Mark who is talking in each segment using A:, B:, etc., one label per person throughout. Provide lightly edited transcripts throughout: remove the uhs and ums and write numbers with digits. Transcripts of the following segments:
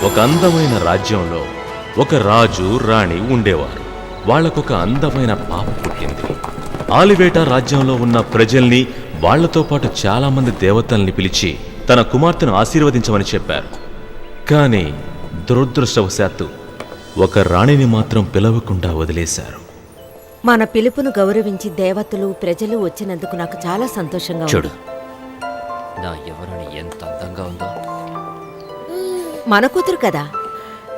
A: ఒక అందమైన రాజ్యంలో ఒక రాజు రాణి ఉండేవారు. వాళ్లకొక అందమైన పాప పుట్టింది. ఆలివేట రాజ్యంలో ఉన్న ప్రజల్ని వాళ్లతో పాటు చాలామంది దేవతల్ని పిలిచి తన కుమార్తెను ఆశీర్వదించమని చెప్పారు. కానీ దురదృష్టవశాత్తు ఒక రాణిని మాత్రం పిలవకుండా వదిలేశారు.
B: మన పిలుపును గౌరవించి దేవతలు ప్రజలు వచ్చినందుకు నాకు చాలా సంతోషంగా ఉంది.
C: చూడు, నా యువరాణి ఎంత అందంగా ఉందో.
B: మన కూతురు కదా,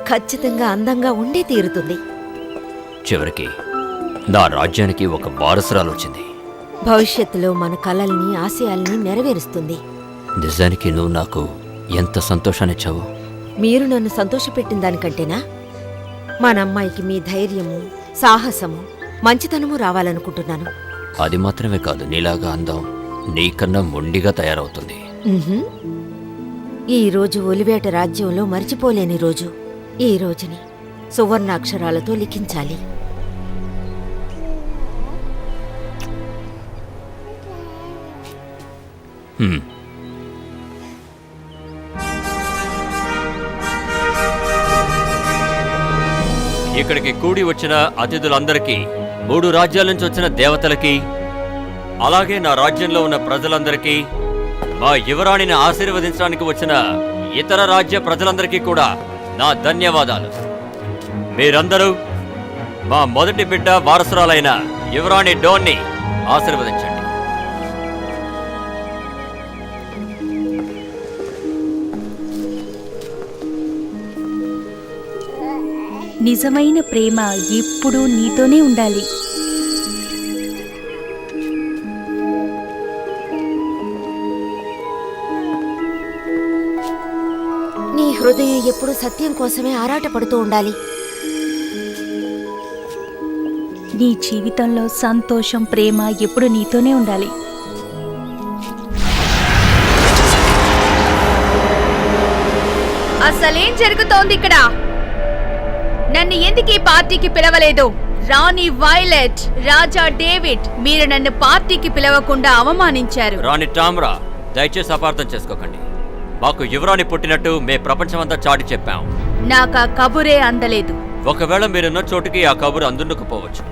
B: ఖచ్చితంగా అందంగా ఉండే తీరుతుంది.
C: చివరికి నా రాజ్యానికి ఒక వారసురాలు వచ్చింది.
B: భవిష్యత్తులో మన కలల్ని ఆశయాల్ని నెరవేరుస్తుంది.
C: నిజానికి నువ్వు నాకు ఎంత సంతోషాన్నిచ్చావు.
B: మీరు నన్ను సంతోషపెట్టిన దానికంటేనా మన అమ్మాయికి మీ ధైర్యము, సాహసము, మంచితనము రావాలనుకుంటున్నాను.
C: అది మాత్రమే కాదు, నీలాగా అందం నీకన్నా మొండిగా తయారవుతుంది.
B: ఈ రోజు ఒలివేట రాజ్యంలో మర్చిపోలేని రోజు. ఈ రోజుని సువర్ణాక్షరాలతో లిఖించాలి.
C: ఇక్కడికి కూడి వచ్చిన అతిథులందరికీ, 3 రాజ్యాల నుంచి వచ్చిన దేవతలకి, అలాగే నా రాజ్యంలో ఉన్న ప్రజలందరికీ, మా యువరాణిని ఆశీర్వదించడానికి వచ్చిన ఇతర రాజ్య ప్రజలందరికీ కూడా నా ధన్యవాదాలు. మీరందరూ మా మొదటి బిడ్డ వారసురాలైన యువరాణి డోన్ని ఆశీర్వదించండి.
D: నిజమైన ప్రేమ ఎప్పుడూ నీతోనే ఉండాలి.
B: నీ హృదయం ఎప్పుడూ సత్యం కోసమే ఆరాటపడుతూ ఉండాలి.
D: నీ జీవితంలో సంతోషం, ప్రేమ ఎప్పుడు నీతోనే ఉండాలి.
E: అసలేం జరుగుతోంది ఇక్కడ? నన్ను ఎందుకు ఈ పార్టీకి పిలవలేదు? రాణి వైలెట్, రాజా డేవిడ్, మీరు నన్ను పార్టీకి పిలవకుండా అవమానించారు.
C: రాణి టామ్రా, దయచేసి అపార్థం చేసుకోకండి. మాకు యువరాణి పుట్టినట్టు మే ప్రపంచమంతా చాటి చెప్పాం.
E: నాకా కబురే అందలేదు.
C: ఒకవేళ మీరున్న చోటుకి ఆ కబురు అందుండకపోవచ్చు.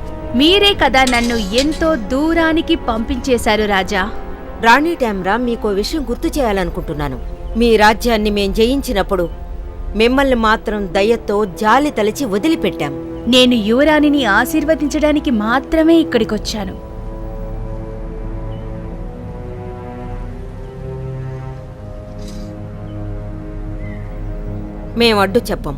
E: మీరే కదా నన్ను ఎంతో దూరానికి పంపించేశారు రాజా.
B: రాణి టామ్రా, మీకో విషయం గుర్తు చేయాలనుకుంటున్నాను. మీ రాజ్యాన్ని మేం జయించినప్పుడు మిమ్మల్ని మాత్రం దయతో జాలి తలచి వదిలిపెట్టాం.
E: నేను యువరాణిని ఆశీర్వదించడానికి మాత్రమే ఇక్కడికొచ్చాను.
B: మేం అడ్డు చెప్పం.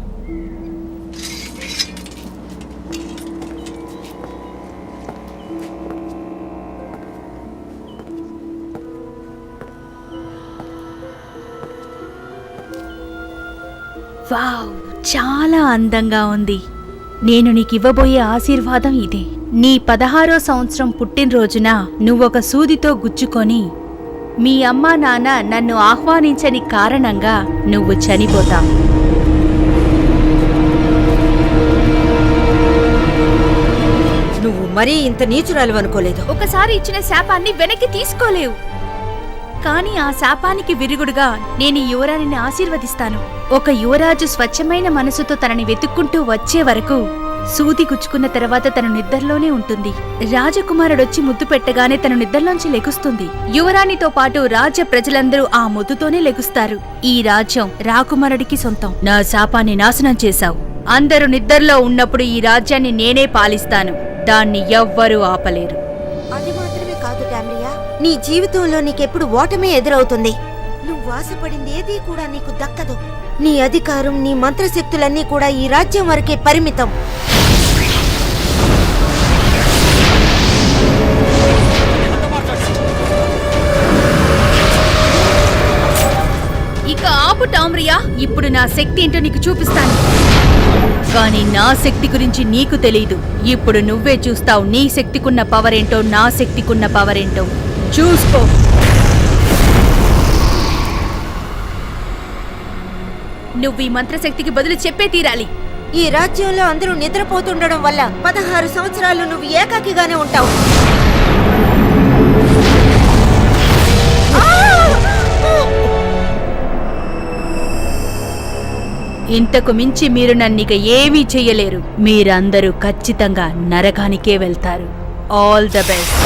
D: వావ్, చాలా అందంగా ఉంది. నేను నీకివ్వబోయే ఆశీర్వాదం ఇదే. నీ 16వ సంవత్సరం పుట్టినరోజున నువ్వొక సూదితో గుచ్చుకొని మీ అమ్మా నాన్న నన్ను ఆహ్వానించని కారణంగా నువ్వు చనిపోతావు.
B: నువ్వు మరీ ఇంత నీచురాలు అనుకోలేదు.
E: ఒకసారి ఇచ్చిన శాపాన్ని వెనక్కి తీసుకోలేవు. కానీ ఆ శాపానికి విరుగుడుగా నేను యువరాణిని ఆశీర్వదిస్తాను. ఒక యువరాజు స్వచ్ఛమైన మనసుతో తనని వెతుక్కుంటూ వచ్చే వరకు సూది గుచ్చుకున్న తర్వాత తను నిద్రలోనే ఉంటుంది. రాజకుమారుడొచ్చి ముద్దు పెట్టగానే తను నిద్రలోంచి లెగుస్తుంది. యువరాణితో పాటు రాజ్య ప్రజలందరూ ఆ ముద్దుతోనే లెగుస్తారు. ఈ రాజ్యం రాకుమారుడికి సొంతం. నా శాపాన్ని నాశనం చేశావు. అందరూ నిద్రలో ఉన్నప్పుడు ఈ రాజ్యాన్ని నేనే పాలిస్తాను. దాన్ని ఎవ్వరూ ఆపలేరు.
B: అది మాత్రమే కాదు టామ్రియా, నీ జీవితంలో నీకెప్పుడు ఓటమే ఎదురవుతుంది. నువ్వు ఆశపడింది ఏదీ కూడా నీకు దక్కదు. నీ అధికారం, నీ మంత్రశక్తులన్నీ కూడా ఈ రాజ్యం వరకే పరిమితం.
E: ఇక ఆపు టామ్రియా. ఇప్పుడు నా శక్తి ఏంటో నీకు చూపిస్తాను. కానీ నా శక్తి గురించి నీకు తెలీదు. ఇప్పుడు నువ్వే చూస్తావు నీ శక్తికున్న పవర్ ఏంటో, నా శక్తికున్న పవర్ ఏంటో. చూసుకో. నువ్వు ఈ మంత్రశక్తికి బదులు చెప్పే తీరాలి.
B: ఈ రాజ్యంలో అందరూ నిద్రపోతుండడం వల్ల 16 సంవత్సరాలు నువ్వు ఏకాకిగానే ఉంటావు.
D: ఇంతకు మించి మీరు నన్నిక ఏమీ చెయ్యలేరు. మీరందరూ ఖచ్చితంగా నరకానికే వెళ్తారు. All the best.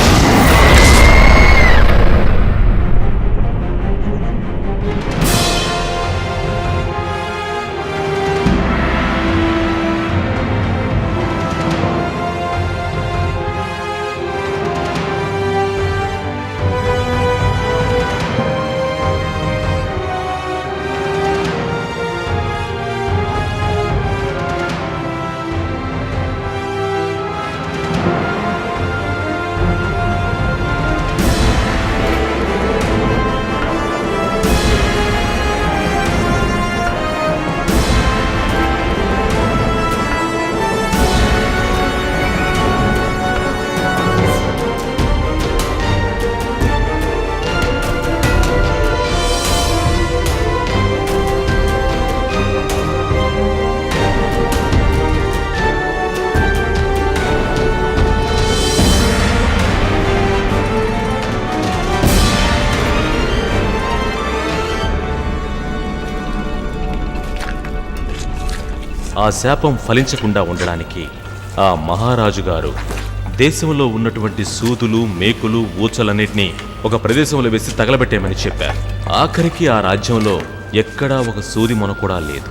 A: ఆ శాపం ఫలించకుండా ఉండడానికి ఆ మహారాజు గారు దేశంలో ఉన్నటువంటి సూదులు, మేకులు, ఊచలన్నిటినీ ఒక ప్రదేశంలో వేసి తగలబెట్టేయమని చెప్పారు. ఆఖరికి ఆ రాజ్యంలో ఎక్కడా ఒక సూది మొన కూడా లేదు.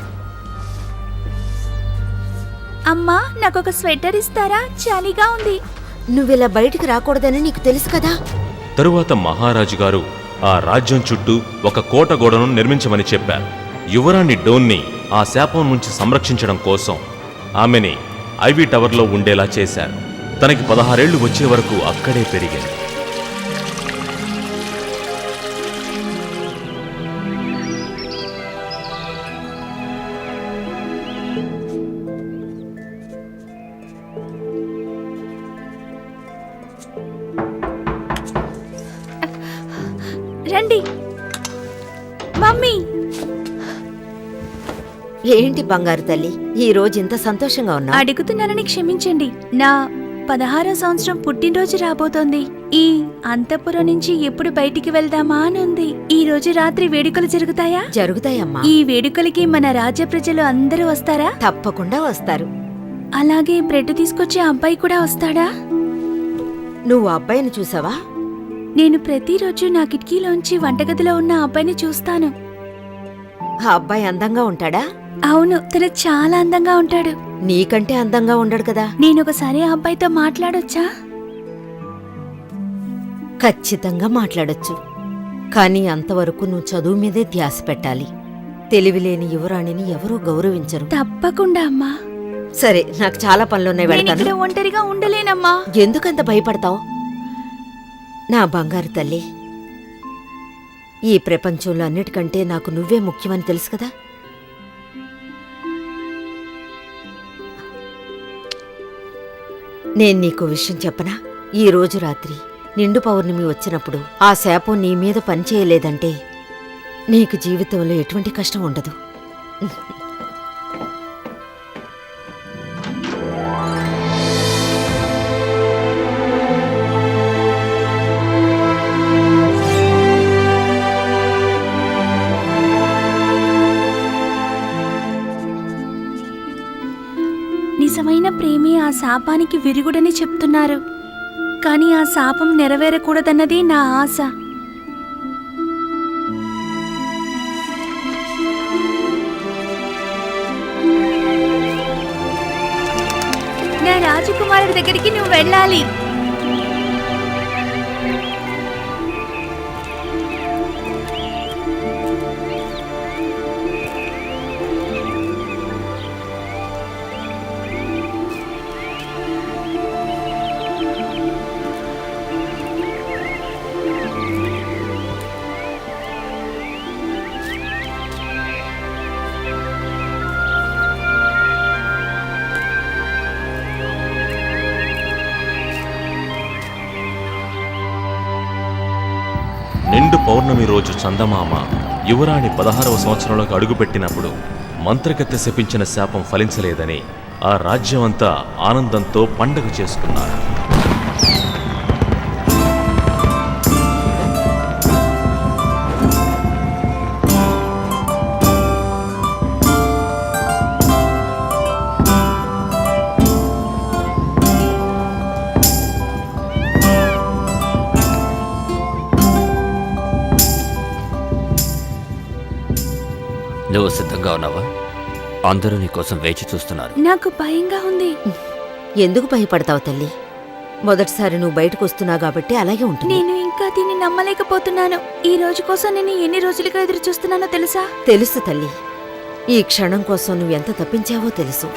E: అమ్మా, నాకొక స్వెటర్ ఇస్తారా? చలిగా ఉంది.
B: నువ్విలా బయటికి రాకూడదని నీకు తెలుసు కదా.
A: తరువాత మహారాజు గారు ఆ రాజ్యం చుట్టూ ఒక కోట గోడను నిర్మించమని చెప్పారు. యువరాణి డోన్ని ఆ శాపం నుంచి సంరక్షించడం కోసం ఆమెని ఐవీ టవర్లో ఉండేలా చేశారు. తనకి 16 ఏళ్లు వచ్చే వరకు అక్కడే పెరిగింది.
E: రండి మమ్మీ.
B: ఏంటి బంగారు తల్లి, ఈ రోజు ఇంత సంతోషంగా ఉన్నా?
E: అడుగుతున్నానని క్షమించండి. నా 16వ సంవత్సరం పుట్టినరోజు రాబోతోంది. ఈ అంతఃపురం నుంచి ఎప్పుడు బయటికి వెళ్దామా అని ఉంది. ఈ రోజు రాత్రి వేడుకలు జరుగుతాయా?
B: జరుగుతాయమ్మా.
E: ఈ వేడుకలకి మన రాజ్య ప్రజలు అందరూ వస్తారా?
B: తప్పకుండా వస్తారు.
E: అలాగే బ్రెడ్ తీసుకొచ్చే అబ్బాయి కూడా వస్తాడా?
B: నువ్వు అబ్బాయిని చూసావా?
E: నేను ప్రతిరోజు నా కిటికీలోంచి వంటగదిలో ఉన్న అబ్బాయిని చూస్తాను.
B: ఆ అబ్బాయి అందంగా ఉంటాడా?
E: అవును, తను చాలా అందంగా ఉంటాడు.
B: నీకంటే అందంగా ఉండడు కదా.
E: నేనొకసారి ఆ అబ్బాయితో మాట్లాడొచ్చా?
B: ఖచ్చితంగా మాట్లాడొచ్చు. కానీ అంతవరకు నువ్వు చదువు మీదే ధ్యాస పెట్టాలి. తెలివిలేని యువరాణిని ఎవరూ గౌరవించరు.
E: తప్పకుండా అమ్మా.
B: సరే, నాకు చాలా పనులున్నాయి,
E: నేను ఇక్కడ
B: వెళ్తాను.
E: ఒంటరిగా ఉండలేనమ్మా.
B: ఎందుకంత భయపడతావు? నా బంగారు తల్లి, ఈ ప్రపంచంలో అన్నిటికంటే నాకు నువ్వే ముఖ్యమని తెలుసు కదా. నేను నీకు విషయం చెప్పనా? ఈ రోజు రాత్రి నిండు పౌర్ణమి వచ్చినప్పుడు ఆ శాపం నీ మీద పనిచేయలేదంటే నీకు జీవితంలో ఎటువంటి కష్టం ఉండదు.
E: నిజమైన ప్రేమే ఆ శాపానికి విరుగుడని చెప్తున్నారు. కానీ ఆ శాపం నెరవేరకూడదన్నదే నా ఆశ. నా రాజకుమారుడి దగ్గరికి నువ్వు వెళ్ళాలి.
A: నిండు పౌర్ణమి రోజు చందమామ యువరాణి 16వ సంవత్సరంలోకి అడుగుపెట్టినప్పుడు మంత్రగత్తె శపించిన శాపం ఫలించలేదని ఆ రాజ్యమంతా ఆనందంతో పండగ చేసుకున్నారు.
C: నువ్వు సిద్ధంగా ఉన్నావా? అందరూ నీకోసం వేచి చూస్తున్నారు.
E: నాకు భయంగా ఉంది.
B: ఎందుకు భయపడతావు తల్లి? మొదటిసారి నువ్వు బయటకు వస్తున్నావు కాబట్టి అలాగే ఉంటుంది.
E: నేను ఇంకా దీన్ని నమ్మలేకపోతున్నాను. ఈ రోజు కోసం నేను ఎన్ని రోజులుగా ఎదురు చూస్తున్నానో తెలుసా?
B: తెలుసు తల్లి, ఈ క్షణం కోసం నువ్వెంత తప్పించావో తెలుసు.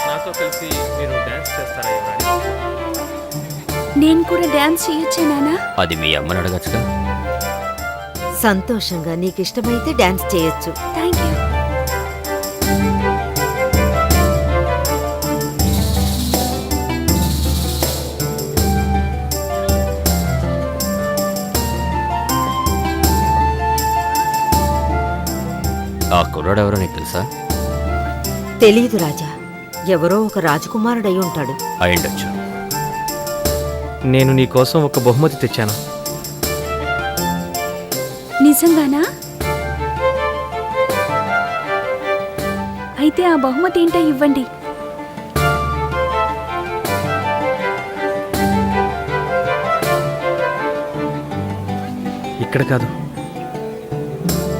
F: నాతో కలిసి మీరు డాన్స్ చేస్తారా యువరాణి?
E: నేను కూడా డాన్స్ చేయొచ్చా నానా?
C: అది మీ అమ్మని అడగచ్చుగా.
B: సంతోషంగా నీకిష్టమైతే డాన్స్ చేయొచ్చు.
E: Thank you.
C: ఆ కుర్రాడెవరో నీకు తెలుసా?
B: తెలీదు రాజా, ఎవరో ఒక రాజకుమారుడై ఉంటాడు.
C: అయిండొచ్చు.
F: నేను నీ కోసం ఒక బహుమతి తెచ్చాను.
E: నిజంగానా? అయితే ఆ బహుమతి ఏంటో ఇవ్వండి.
F: ఇక్కడ కాదు,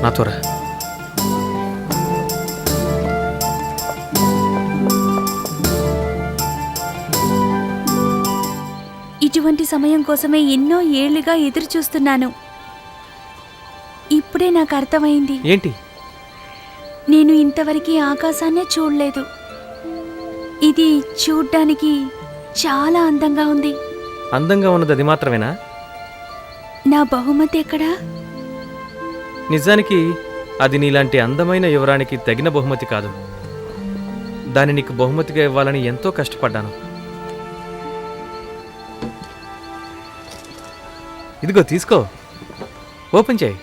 F: నాతో రా.
E: ఇటువంటి సమయం కోసమే ఎన్నో ఏళ్లుగా ఎదురు చూస్తున్నాను. ఇప్పుడే నాకు అర్థమైంది.
F: ఏంటి?
E: నేను ఇంతవరకు ఆకాశాన్నే చూడలేదు. ఇది చూడ్డానికి చాలా అందంగా ఉంది.
F: అందంగా ఉన్నది అది మాత్రమేనా?
E: నా బహుమతి ఎక్కడా?
F: నిజానికి అది నీలాంటి అందమైన యువరానికి తగిన బహుమతి కాదు. దాన్ని నీకు బహుమతిగా ఇవ్వాలని ఎంతో కష్టపడ్డాను. ఇదిగో తీసుకో, ఓపెన్ చేయి.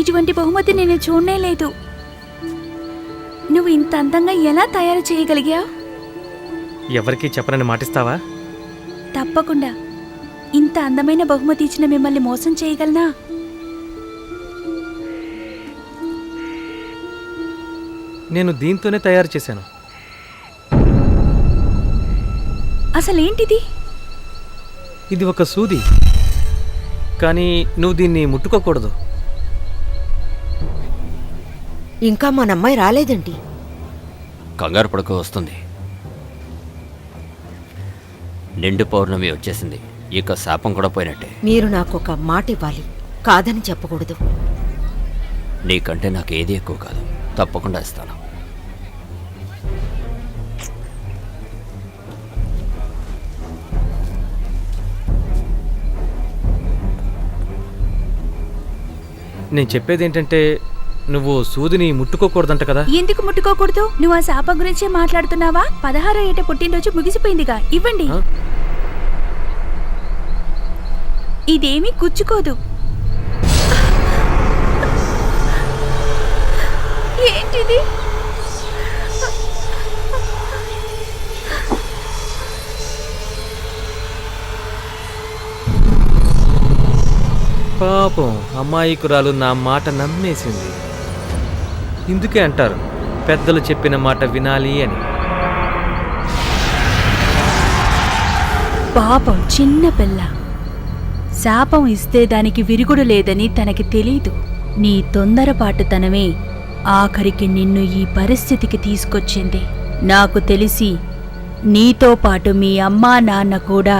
E: ఇటువంటి బహుమతి నేను చూడనే లేదు. నువ్వు ఇంత అందంగా ఎలా తయారు చేయగలిగావు?
F: ఎవరికీ చెప్పనని మాటిస్తావా?
E: తప్పకుండా. ఇంత అందమైన బహుమతి ఇచ్చిన మిమ్మల్ని మోసం చేయగలనా?
F: నేను దీంతోనే తయారు చేశాను.
E: అసలేంటిది?
F: ఇది ఒక సూది, కానీ నువ్వు దీన్ని ముట్టుకోకూడదు.
B: ఇంకా మన అమ్మాయి రాలేదండి.
C: కంగారు పడుకో, వస్తుంది. నిండు పౌర్ణమి వచ్చేసింది. ఇక శాపం కూడా పోయినట్టే.
B: మీరు నాకు ఒక మాట ఇవ్వాలి, కాదని చెప్పకూడదు.
C: నీకంటే నాకు ఏది ఎక్కువ కాదు. తప్పకుండా ఇస్తాను.
F: నేను చెప్పేది ఏంటంటే, నువ్వు సూదిని ముట్టుకోకూడదంట కదా.
E: ఎందుకు ముట్టుకోకూడదు? నువ్వు ఆ శాపం గురించే మాట్లాడుతున్నావా? 16వ ఏట పుట్టినరోజు ముగిసిపోయిందిగా, ఇవ్వండి.
F: ఆ?
E: ఇదేమీ గుచ్చుకోదు. ఏంటిది?
F: పాపం అమ్మాయికురాలు నా మాట నమ్మేసింది. ఇందుకే అంటారు పెద్దలు చెప్పిన మాట వినాలి అని.
D: పాపం చిన్న పిల్ల. శాపం ఇస్తే దానికి విరుగుడు లేదని తనకి తెలీదు. నీ తొందరపాటుతనమే ఆఖరికి నిన్ను ఈ పరిస్థితికి తీసుకొచ్చింది. నాకు తెలిసి నీతో పాటు మీ అమ్మా నాన్న కూడా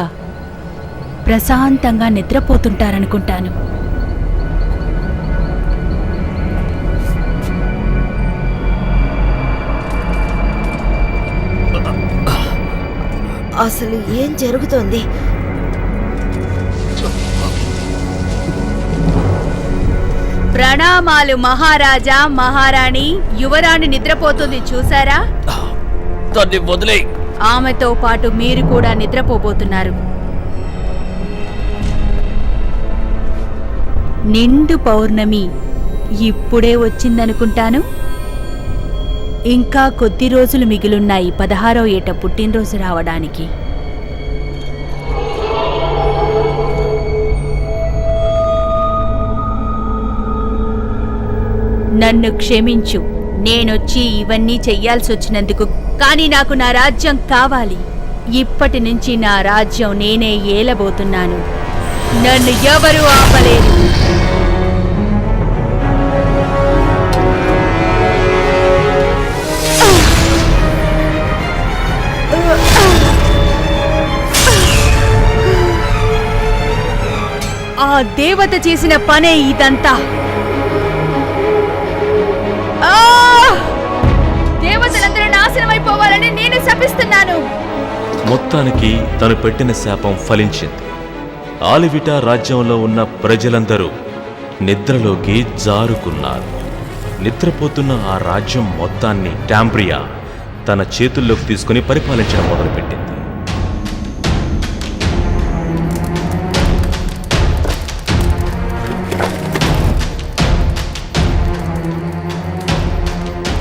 D: ప్రశాంతంగా నిద్రపోతుంటారనుకుంటాను.
B: అసలు ఏం జరుగుతోంది?
D: ప్రణామాలు మహారాజా, మహారాణి. యువరాణి నిద్రపోతుంది చూసారా?
C: మొత్తాన్ని వదిలే.
D: ఆమెతో పాటు మీరు కూడా నిద్రపోబోతున్నారు. నిండు పౌర్ణమి ఇప్పుడే వచ్చిందనుకుంటాను. ఇంకా కొద్ది రోజులు మిగిలున్నాయి 16వ ఏట పుట్టినరోజు రావడానికి. నన్ను క్షమించు, నేనొచ్చి ఇవన్నీ చెయ్యాల్సొచ్చినందుకు. కానీ నాకు నా రాజ్యం కావాలి. ఇప్పటి నుంచి నా రాజ్యం నేనే ఏలబోతున్నాను. నన్ను ఎవరూ ఆపలేరు. ఆ దేవత చేసిన పనే ఇదంతా. దేవతలందరూ నాశనమైపోవాలని నేను శపిస్తున్నాను.
A: మొత్తానికి తను పెట్టిన శాపం ఫలించింది. ఆలివిటా రాజ్యంలో ఉన్న ప్రజలందరూ నిద్రలోకి జారుకున్నారు. నిద్రపోతున్న ఆ రాజ్యం మొత్తాన్ని టాంబ్రియా తన చేతుల్లోకి తీసుకుని పరిపాలించడం మొదలుపెట్టింది.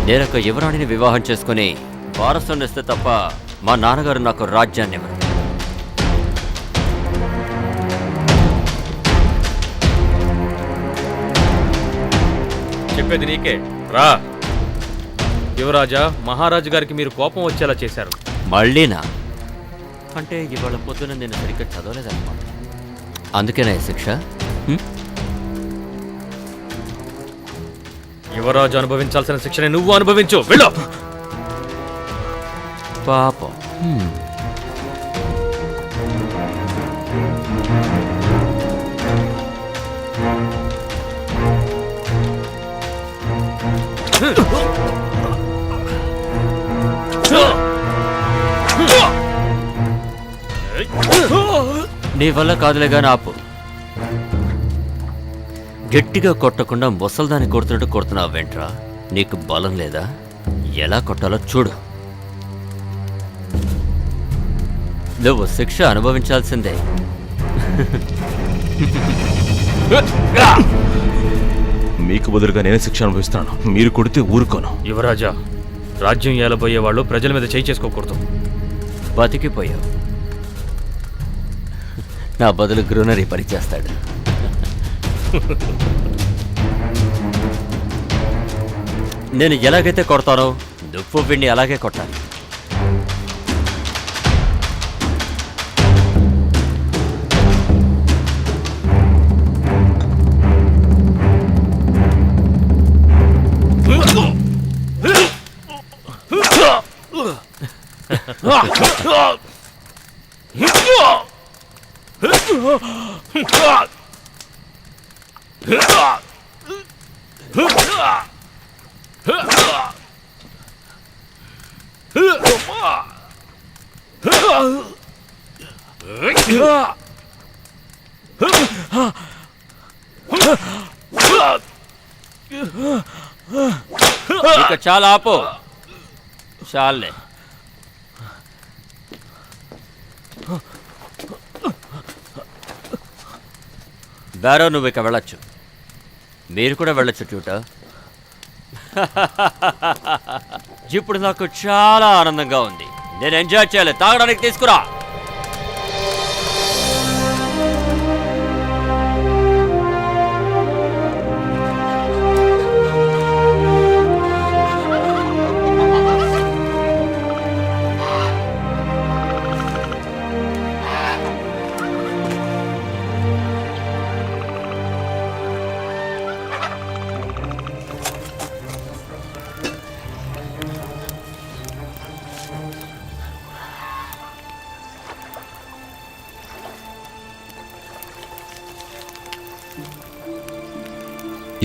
C: నేనొక యువరాణిని వివాహం చేసుకుని వారసుని ఇస్తే తప్ప మా నాన్నగారు నాకు రాజ్యాన్ని ఇవ్వరు.
F: చెప్పేది నీకే రా. యువరాజా, మహారాజు గారికి మీరు కోపం వచ్చేలా చేశారు.
C: మళ్ళీనా? అంటే ఇవాళ పొద్దున నేను సరిగ్గా చదవలేదన్నమాట. అందుకేనా ఈ శిక్ష?
F: యువరాజు అనుభవించాల్సిన శిక్షని నువ్వు అనుభవించు. వెళ్ళు.
C: పాపం. నీ వల్ల కాదులేగా ఆపు. గట్టిగా కొట్టకుండా ముసల్దాన్ని కొడుతున్నట్టు కొడుతున్నావు వెంట్రా. నీకు బలం లేదా? ఎలా కొట్టాలో చూడు. నువ్వు శిక్ష అనుభవించాల్సిందే.
A: మీకు బదులుగా నేను శిక్ష అనుభవిస్తాను. మీరు కొడితే ఊరుకోను.
F: యువరాజా, రాజ్యం ఏలబోయే వాళ్ళు ప్రజల మీద చేయి చేసుకోకూడదు.
C: బతికిపోయావు. నా బదులు గ్రూనరీ పనిచేస్తాడు. నేను ఎలాగైతే కొడతానో నువ్వు వీడిని అలాగే కొట్టాలి. ఇక చాలా ఆపు. చాలే. బారో, నువ్వు ఇక వెళ్ళొచ్చు. మీరు కూడా వెళ్ళొచ్చు ట్యూటర్. ఇప్పుడు నాకు చాలా ఆనందంగా ఉంది. నేను ఎంజాయ్ చేయాలి. తాగడానికి తీసుకురా.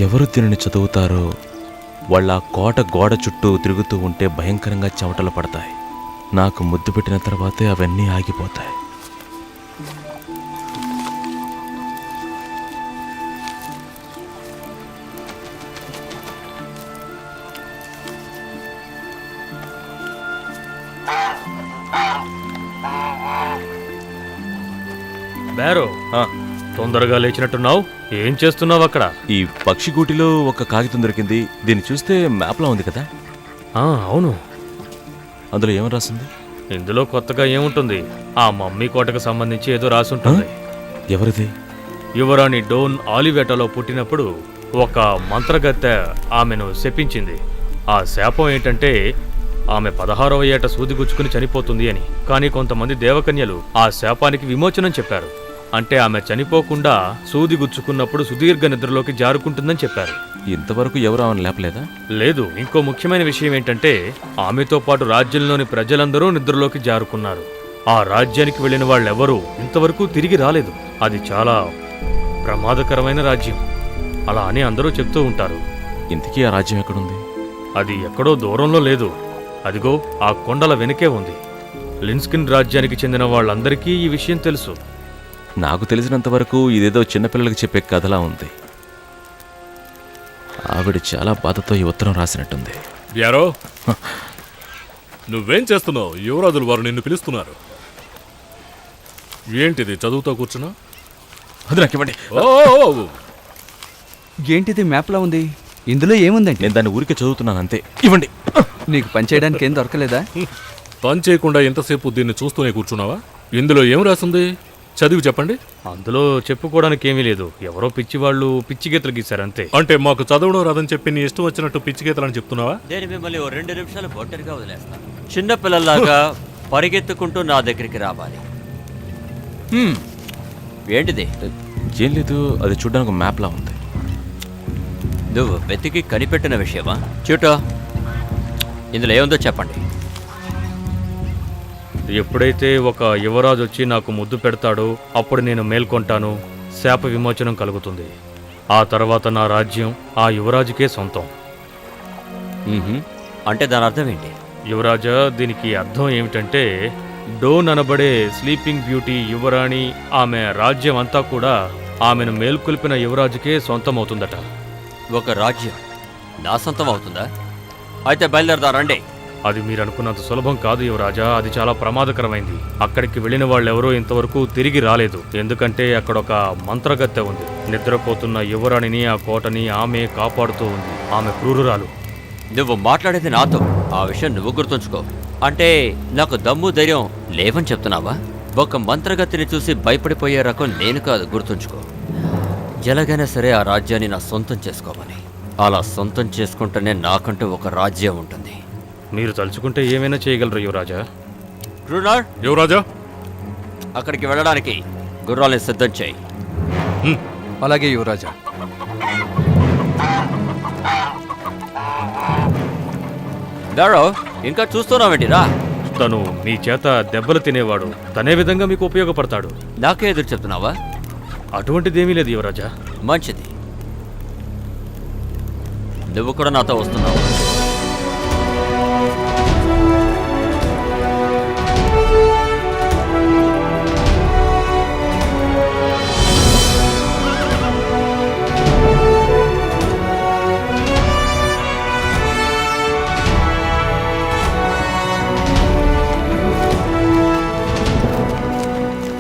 A: ఎవరు దీనిని చదువుతారో వాళ్ళ కోట గోడ చుట్టూ తిరుగుతూ ఉంటే భయంకరంగా చెమటలు పడతాయి. నాకు ముద్దు పెట్టిన తర్వాతే అవన్నీ ఆగిపోతాయి.
F: బేరో
A: ఆ,
F: తొందరగా లేచినట్టున్నావు. ఏం చేస్తున్నావు అక్కడ?
A: ఈ పక్షి గూటిలో ఒక కాగితం దొరికింది. దీన్ని చూస్తే మ్యాప్లా ఉంది కదా,
F: అవును.
A: అందులో ఏమని రాసింది?
F: ఇందులో కొత్తగా ఏముంటుంది? ఆ మమ్మీ కోటకు సంబంధించి ఏదో రాసుంటుంది.
A: ఎవరిది?
F: యువరాణి డోన్ ఆలివేటాలో పుట్టినప్పుడు ఒక మంత్రగత్తె ఆమెను శపించింది. ఆ శాపం ఏంటంటే ఆమె 16వ ఏట సూదిగుచ్చుకుని చనిపోతుంది అని. కానీ కొంతమంది దేవకన్యలు ఆ శాపానికి విమోచనం చెప్పారు. అంటే ఆమె చనిపోకుండా సూదిగుచ్చుకున్నప్పుడు సుదీర్ఘ నిద్రలోకి జారుకుంటుందని చెప్పారు.
A: ఇంతవరకు ఎవరు ఆమెను లేపలేదా?
F: లేదు. ఇంకో ముఖ్యమైన విషయం ఏంటంటే ఆమెతో పాటు రాజ్యంలోని ప్రజలందరూ నిద్రలోకి జారుకున్నారు. ఆ రాజ్యానికి వెళ్ళిన వాళ్ళెవరూ ఇంతవరకు తిరిగి రాలేదు. అది చాలా ప్రమాదకరమైన రాజ్యం అలా అని అందరూ చెప్తూ ఉంటారు.
A: ఇంతకీ ఆ రాజ్యం ఎక్కడుంది?
F: అది ఎక్కడో దూరంలో లేదు. అదిగో ఆ కొండల వెనుకే ఉంది. లిన్స్కిన్ రాజ్యానికి చెందిన వాళ్ళందరికీ ఈ విషయం తెలుసు.
A: నాకు తెలిసినంత వరకు ఇదేదో చిన్నపిల్లలకి చెప్పే కథలా ఉంది. ఆవిడ చాలా బాధతో ఈ ఉత్తరం రాసినట్టుంది.
G: బ్యారో, నువ్వేం చేస్తున్నావు? యువరాజులు వారు నిన్ను పిలుస్తున్నారు. ఏంటిది చదువుతో కూర్చున్నా?
A: అది నాకు ఇవ్వండి.
G: ఓ,
H: ఏంటిది మ్యాప్లా ఉంది? ఇందులో ఏముందండి?
A: నేను దాన్ని ఊరికే చదువుతున్నాను అంతే. ఇవ్వండి.
H: నీకు పని చేయడానికి ఏం దొరకలేదా?
G: పని చేయకుండా ఎంతసేపు దీన్ని చూస్తూనే కూర్చున్నావా? ఇందులో ఏం రాసింది? చదివి చెప్పండి.
F: అందులో చెప్పుకోవడానికి ఏమీ లేదు. ఎవరో పిచ్చివాళ్ళు పిచ్చి గీతలు గీశారంతే.
G: అంటే మాకు చదవడం రాదని చెప్పి నీ ఇష్టం వచ్చినట్టు పిచ్చి గీతలని చెప్తున్నావా?
C: నేను మిమ్మల్ని ఓ 2 నిమిషాలు ఒంటరిగా వదిలేస్తాను. చిన్నపిల్లల్లాగా పరిగెత్తుకుంటూ నా దగ్గరికి రావాలి. ఏంటిది?
A: ఏం లేదు, అది చూడడానికి మ్యాప్లా ఉంది.
C: నువ్వు వెతికి కనిపెట్టిన విషయమా? చూటో, ఇందులో ఏముందో చెప్పండి.
F: ఎప్పుడైతే ఒక యువరాజు వచ్చి నాకు ముద్దు పెడతాడో అప్పుడు నేను మేల్కొంటాను. శాప విమోచనం కలుగుతుంది. ఆ తర్వాత నా రాజ్యం ఆ యువరాజుకే సొంతం.
C: అంటే దాని అర్థం ఏంటి?
F: యువరాజా, దీనికి అర్థం ఏమిటంటే డోన్ అనబడే స్లీపింగ్ బ్యూటీ యువరాణి ఆమె రాజ్యం అంతా కూడా ఆమెను మేల్కొల్పిన యువరాజుకే సొంతమవుతుందట.
C: ఒక రాజ్యం నా సొంతం అవుతుందా? అయితే బయలుదేరదా రండి.
F: అది మీరు అనుకున్నంత సులభం కాదు యువరాజా. అది చాలా ప్రమాదకరమైంది. అక్కడికి వెళ్ళిన వాళ్ళెవరూ ఇంతవరకు తిరిగి రాలేదు. ఎందుకంటే అక్కడ ఒక మంత్రగత్తె ఉంది. నిద్రపోతున్న యువరాణిని ఆ కోటని ఆమె కాపాడుతూ ఉంది. ఆమె క్రూరురాలు.
C: నువ్వు మాట్లాడేది నాతో. ఆ విషయం నువ్వు గుర్తుంచుకో. అంటే నాకు దమ్ము ధైర్యం లేవని చెప్తున్నావా? ఒక మంత్రగతిని చూసి భయపడిపోయే రకం నేను కాదు, గుర్తుంచుకో. ఎలాగైనా సరే ఆ రాజ్యాన్ని నా సొంతం చేసుకోవాలి. అలా సొంతం చేసుకుంటేనే నాకంటూ ఒక రాజ్యం ఉంటుంది.
F: మీరు తలుచుకుంటే ఏమైనా చేయగలరు యువరాజా.
C: గ్రునార్,
G: యువరాజా,
C: అక్కడికి వెళ్ళడానికి గుర్రాల్ని సిద్ధం చేయి.
H: అలాగే యువరాజా.
C: దారో, ఇంకా చూస్తున్నావేంటిరా?
F: తను మీ చేత దెబ్బలు తినేవాడు. తనే విధంగా మీకు ఉపయోగపడతాడు.
C: నాకే ఎదురు చెప్తున్నావా?
F: అటువంటిదేమీ లేదు యువరాజా.
C: మంచిది, నువ్వు కూడా నాతో వస్తున్నావు.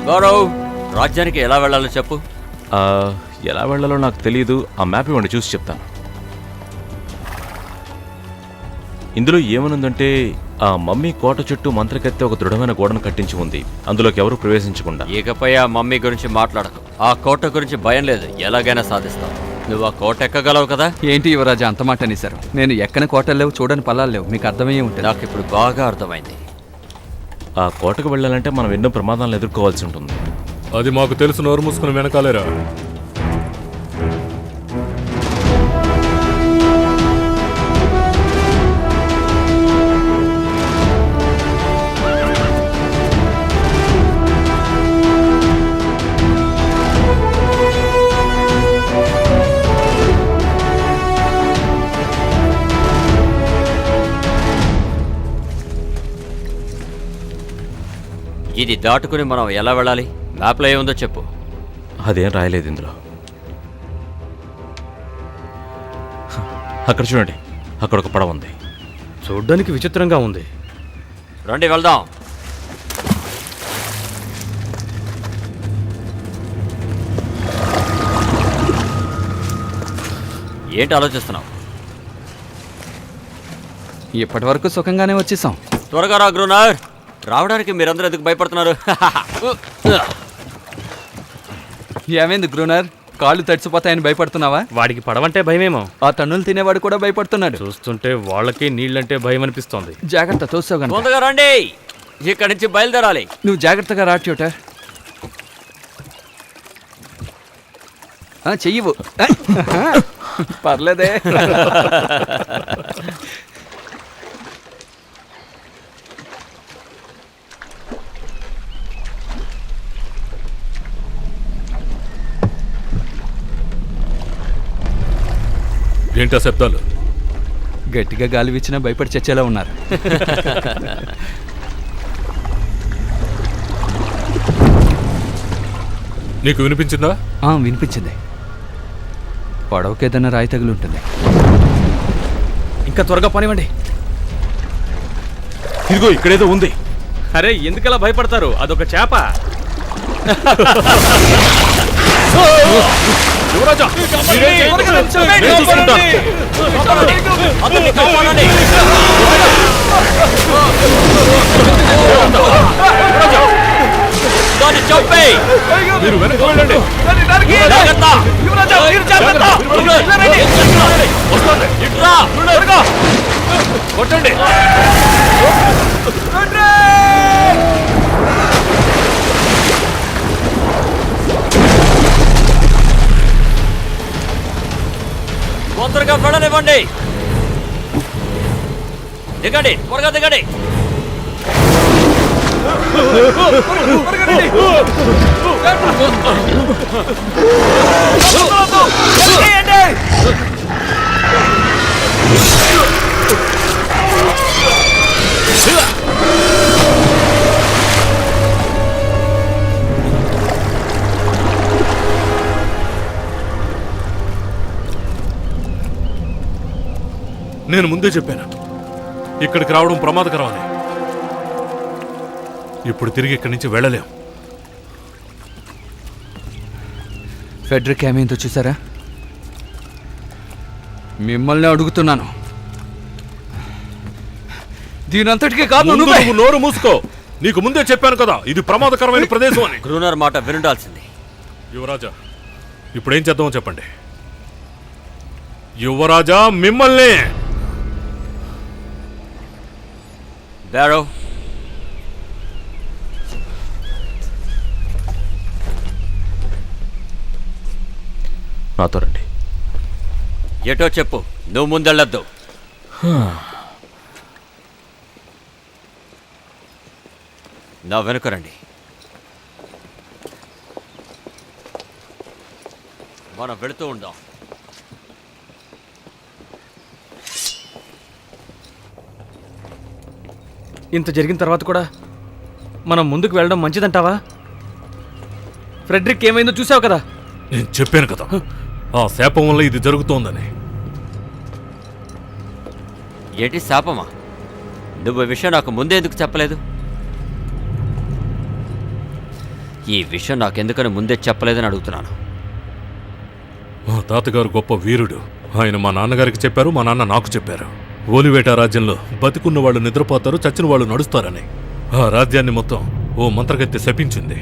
C: గౌరవ్, రాజ్యానికి ఎలా వెళ్ళాలో చెప్పు.
A: ఎలా వెళ్ళాలో నాకు తెలియదు. ఆ మ్యాప్ ఇవ్వండి, చూసి చెప్తాను. ఇందులో ఏమనుందంటే ఆ మమ్మీ కోట చుట్టూ మంత్రకత్తె ఒక దృఢమైన గోడను కట్టించి ఉంది. అందులోకి ఎవరు ప్రవేశించకుండా.
C: ఇకపై ఆ మమ్మీ గురించి మాట్లాడకు. ఆ కోట గురించి భయం లేదు, ఎలాగైనా సాధిస్తావు. నువ్వు ఆ కోట ఎక్కగలవు కదా?
H: ఏంటి యువరాజా అంత మాట అనేశారు? నేను ఎక్కని కోటలు లేవు, చూడని పల్లాలు లేవు. మీకు అర్థమయ్యే ఉంటుంది.
C: నాకు ఇప్పుడు బాగా అర్థమైంది.
A: ఆ కోటకు వెళ్ళాలంటే మనం ఎన్నో ప్రమాదాలను ఎదుర్కోవాల్సి ఉంటుంది.
G: అది మాకు తెలుసు. నోరు మూసుకుని వెనకాలేరా.
C: ఇది దాటుకుని మనం ఎలా వెళ్ళాలి? మ్యాప్లో ఏముందో చెప్పు.
A: అదేం రాయలేదు ఇందులో. అక్కడ చూడండి, అక్కడ ఒక పడవ ఉంది.
F: చూడ్డానికి విచిత్రంగా ఉంది.
C: రండి వెళ్దాం. ఏంటి ఆలోచిస్తున్నావు?
H: ఇప్పటి వరకు సుఖంగానే వచ్చేసాం.
C: త్వరగా రా గ్రూనర్. రావడానికి మీరందరూ ఎందుకు భయపడుతున్నారు?
H: ఏమైంది గ్రూనర్, కాళ్ళు తడిసిపోతాయని భయపడుతున్నావా?
F: వాడికి పడవంటే భయమేమో.
H: ఆ తన్నులు తినేవాడు కూడా భయపడుతున్నాడు.
F: చూస్తుంటే వాళ్ళకి నీళ్ళంటే భయం అనిపిస్తోంది.
H: జాగ్రత్త, తోసావు గనుక.
C: తొందరగా రండి, ఇక్కడి నుంచి బయలుదేరాలి.
H: నువ్వు జాగ్రత్తగా రా ట్యూటర్. చెయ్యవు. పర్లేదే.
G: ఏంటా శబ్దాలు?
H: గట్టిగా గాలి వీచినా భయపడి చచ్చేలా ఉన్నారు.
G: నీకు వినిపించిందా?
H: వినిపించింది. పడవకేదన్నా రాయి తగిలి ఉంటుంది.
F: ఇంకా త్వరగా పనివ్వండి.
A: ఇదిగో ఇక్కడేదో ఉంది.
F: అరే ఎందుకలా భయపడతారు? అదొక చేప.
G: యువరాజా, మీరేం చేయకండి. నేను చూసుకుంటాను.
C: అతన్ని కాపాడండి. దాన్ని చంపేయ్.
G: మీరు వెనక్కి వెళ్ళండి.
C: జాగ్రత్త.
G: వస్తాను.
C: ఇట్రా.
G: కొట్టండి.
C: తొందరగా వెళ్ళనివ్వండి. దిగండి, త్వరగా దిగండి.
G: నేను ముందే చెప్పాను, ఇక్కడికి రావడం ప్రమాదకరం అని. ఇప్పుడు తిరిగి ఇక్కడి నుంచి వెళ్ళలేం.
H: ఫెడ్రిక్ ఏమైందో చూసారా? మిమ్మల్ని అడుగుతున్నాను. దీనంతటికీ కాదు.
G: ముందు నువ్వు నోరు మూసుకో. నీకు ముందే చెప్పాను కదా, ఇది ప్రమాదకరమైన ప్రదేశం అని.
C: గ్రూనర్ మాట వినుండాల్సింది.
G: యువరాజా, ఇప్పుడేం చేద్దామో చెప్పండి. యువరాజా, మిమ్మల్ని.
C: బ్యారో,
A: నాతో రండి.
C: ఎటో చెప్పు, నువ్వు ముందెళ్ళొద్దు. నా వెనుక రండి. మనం వెళుతూ ఉందాం.
F: ఇంత జరిగిన తర్వాత కూడా మనం ముందుకు వెళ్ళడం మంచిదంటావా? ఫ్రెడ్రిక్ ఏమైందో చూసావు కదా.
G: నేను చెప్పాను కదా, ఆ శాపం వల్ల ఇది జరుగుతోందని.
C: ఏంటి శాపమా? నువ్వు ఈ విషయం నాకు ముందే ఎందుకు చెప్పలేదు? ఈ విషయం నాకెందుకని ముందే చెప్పలేదని అడుగుతున్నాను.
G: మా తాతగారు గొప్ప వీరుడు. ఆయన మా నాన్నగారికి చెప్పారు, మా నాన్న నాకు చెప్పారు. ఓలివేట రాజ్యంలో బతికున్న వాళ్ళు నిద్రపోతారు, చచ్చిన వాళ్ళు నడుస్తారని. ఆ రాజ్యాన్ని మొత్తం ఓ మంత్రగత్తె శపించింది.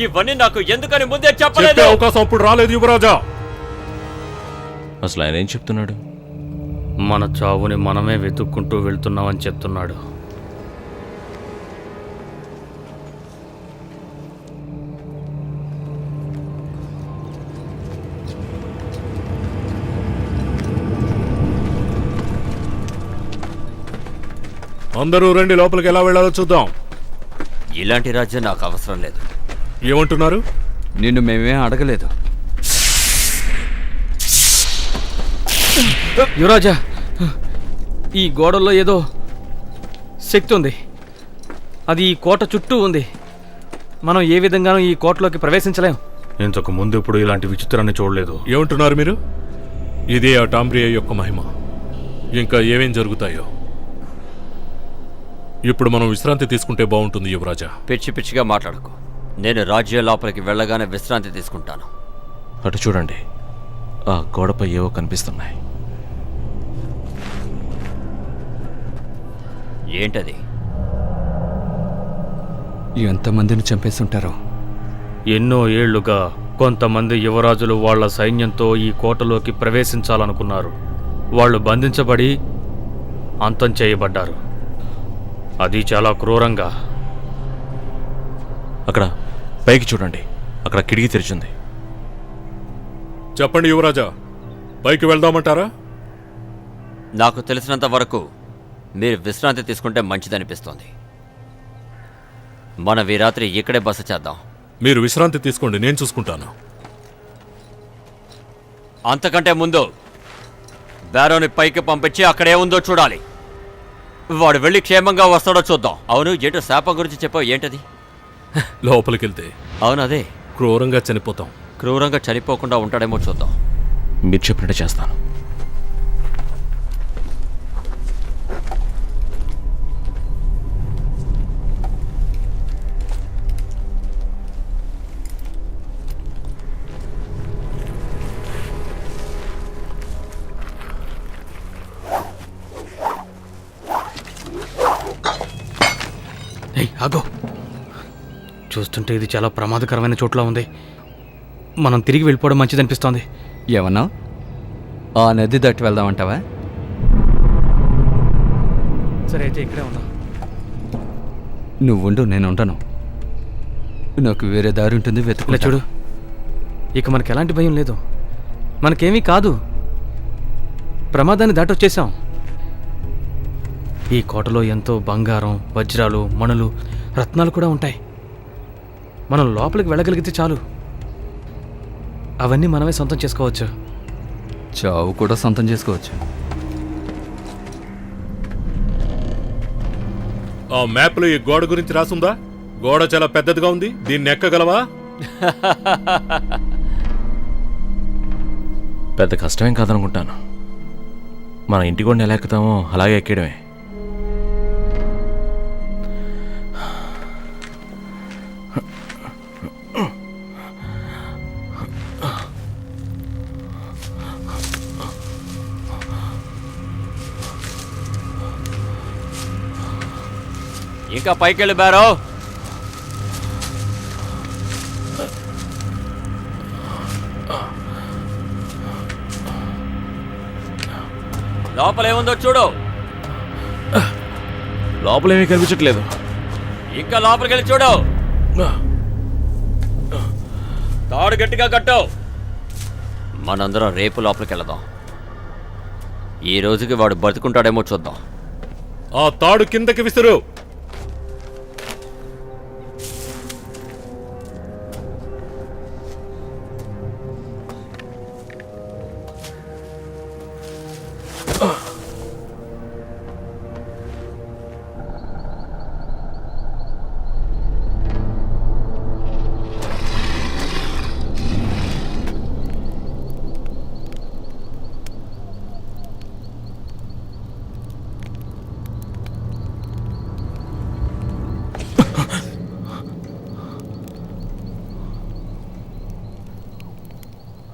C: ఇవన్నీ నాకు ఎందుకని ముందే
G: చెప్పే
C: చెప్పలేదు?
G: అవకాశం అప్పుడు రాలేదు యువరాజా.
A: అసలు ఆయన ఏం చెప్తున్నాడు?
F: మన చావుని మనమే వెతుక్కుంటూ వెళ్తున్నామని చెప్తున్నాడు.
G: అందరూ రండి, లోపలికి ఎలా వెళ్ళాలో చూద్దాం.
C: ఇలాంటి రాజ్యం నాకు అవసరం లేదు.
G: ఏమంటున్నారు?
H: నిన్ను మేమేం అడగలేదు.
F: యువరాజా, ఈ గోడల్లో ఏదో శక్తి ఉంది. అది ఈ కోట చుట్టూ ఉంది. మనం ఏ విధంగానూ ఈ కోటలోకి ప్రవేశించలేం. ఇంతకు ముందు ఇప్పుడు ఇలాంటి విచిత్రాన్ని చూడలేదు.
G: ఏమంటున్నారు మీరు? ఇదే ఆ టాంబ్రియా యొక్క మహిమ. ఇంకా ఏమేం జరుగుతాయో. ఇప్పుడు మనం విశ్రాంతి తీసుకుంటే బాగుంటుంది యువరాజా.
C: పిచ్చి పిచ్చిగా మాట్లాడకు. నేను రాజ్యం లోపలికి వెళ్ళగానే విశ్రాంతి తీసుకుంటాను.
A: అటు చూడండి, ఆ గోడపై ఏవో కనిపిస్తున్నాయి.
C: ఏంటది?
H: ఎంతమందిని చంపేస్తుంటారో.
F: ఎన్నో ఏళ్లుగా కొంతమంది యువరాజులు వాళ్ళ సైన్యంతో ఈ కోటలోకి ప్రవేశించాలనుకున్నారు. వాళ్ళు బంధించబడి అంతం చేయబడ్డారు. అది చాలా క్రూరంగా.
A: అక్కడ పైకి చూడండి, అక్కడ కిటికీ తెరిచింది.
G: చెప్పండి యువరాజా, పైకి వెళ్దామంటారా?
C: నాకు తెలిసినంత వరకు మీరు విశ్రాంతి తీసుకుంటే మంచిదనిపిస్తోంది. మనం ఈ రాత్రి ఇక్కడే బస చేద్దాం.
G: మీరు విశ్రాంతి తీసుకోండి, నేను చూసుకుంటాను.
C: అంతకంటే ముందు బ్యారోని పైకి పంపించి అక్కడే ఉందో చూడాలి. వాడు వెళ్ళి క్షేమంగా వస్తాడో చూద్దాం. అవును, ఏంటో శాపం గురించి చెప్పావు, ఏంటది?
G: లోపలికెళ్తే
C: అవును, అదే.
G: క్రూరంగా చనిపోతాం.
C: క్రూరంగా చనిపోకుండా ఉంటాడేమో చూద్దాం.
A: మీరు చెప్పినట్టు చేస్తాను.
F: ఆగో, చూస్తుంటే ఇది చాలా ప్రమాదకరమైన చోట్ల ఉంది. మనం తిరిగి వెళ్ళిపోవడం మంచిదనిపిస్తోంది.
H: ఏమన్నా ఆ నది దాటి వెళ్దామంటావా?
F: సరే, అయితే ఇక్కడే ఉన్నా.
H: నువ్వుండు, నేను ఉంటాను. నాకు వేరే దారి ఉంటుంది,
F: ఇలా
H: వెతుకులే.
F: చూడు, ఇక మనకి ఎలాంటి భయం లేదు. మనకేమీ కాదు. ప్రమాదాన్ని దాటొచ్చేసాం. ఈ కోటలో ఎంతో బంగారం, వజ్రాలు, మణులు, రత్నాలు కూడా ఉంటాయి. మనం లోపలికి వెళ్ళగలిగితే చాలు, అవన్నీ మనమే సొంతం చేసుకోవచ్చు.
H: చావు కూడా సొంతం చేసుకోవచ్చు.
G: ఆ మ్యాప్లో ఈ గోడ గురించి రాసుందా? గోడ చాలా పెద్దదిగా ఉంది, దీన్ని ఎక్కగలవా?
A: పెద్ద కష్టమేం కాదనుకుంటాను. మన ఇంటి కూడా ఎలా ఎక్కుతామో అలాగే ఎక్కడమే.
C: ఇంకా పైకెళ్ళి బ్యారో. లోపలేముందో చూడు.
A: లోపలేమీ కనిపించట్లేదు.
C: ఇంకా లోపలికి వెళ్ళి చూడు. తాడు గట్టిగా కట్టు. మనందరం రేపు లోపలికి వెళదాం. ఈ రోజుకి వాడు బతుకుంటాడేమో చూద్దాం.
G: ఆ తాడు కిందకి విసురు.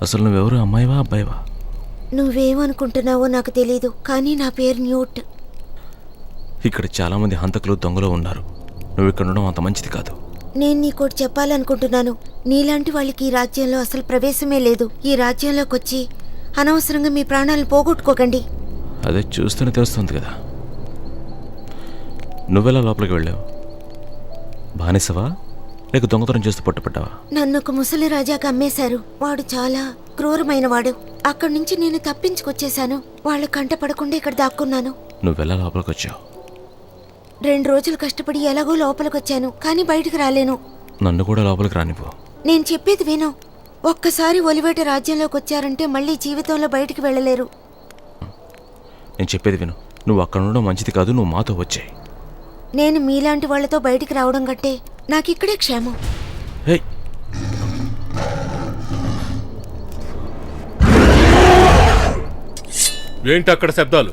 A: అసలు నువ్వెవరు, అమ్మాయివా అబ్బాయివా?
B: నువ్వేమనుకుంటున్నావో నాకు తెలీదు, కానీ నా పేరు న్యూట్.
A: ఇక్కడ చాలామంది హంతకులు, దొంగలు ఉన్నారు. నువ్వు ఇక్కడ ఉండడం అంత మంచిది కాదు.
B: నేను నీకోటి చెప్పాలనుకుంటున్నాను. నీలాంటి వాళ్ళకి ఈ రాజ్యంలో అసలు ప్రవేశమే లేదు. ఈ రాజ్యంలోకి వచ్చి అనవసరంగా మీ ప్రాణాలను పోగొట్టుకోకండి.
A: అదే చూస్తూనే తెలుస్తుంది కదా. నువ్వెలా లోపలికి వెళ్ళావు? బానిసవా లేక దొంగతనం చేస్తూ పట్టుపడ్డావా?
B: నన్ను ఒక ముసలి రాజాకి అమ్మేశారు. వాడు చాలా క్రూరమైన వాడు. అక్కడి నుంచి నేను తప్పించుకొచ్చేశాను. వాళ్ళ కంట పడకుండా ఇక్కడ దాక్కున్నాను.
A: నువ్వెలా లోపలికి వచ్చావు?
B: 2 రోజులు కష్టపడి ఎలాగో లోపలికొచ్చాను, కానీ బయటికి రాలేను.
A: నన్ను కూడా లోపలికి రానిపో.
B: నేను చెప్పేది విను. ఒక్కసారి ఒలివేట రాజ్యంలోకి వచ్చారంటే మళ్ళీ జీవితంలో బయటికి వెళ్ళలేరు.
A: నేను చెప్పేది విను. నువ్వు అక్కడ ఉండడం మంచిది కాదు. నువ్వు మాతో వచ్చాయి.
B: నేను మీలాంటి వాళ్లతో బయటికి రావడం కంటే నాకిక్కడే క్షేమం.
A: హే,
G: ఏంటి అక్కడ శబ్దాలు?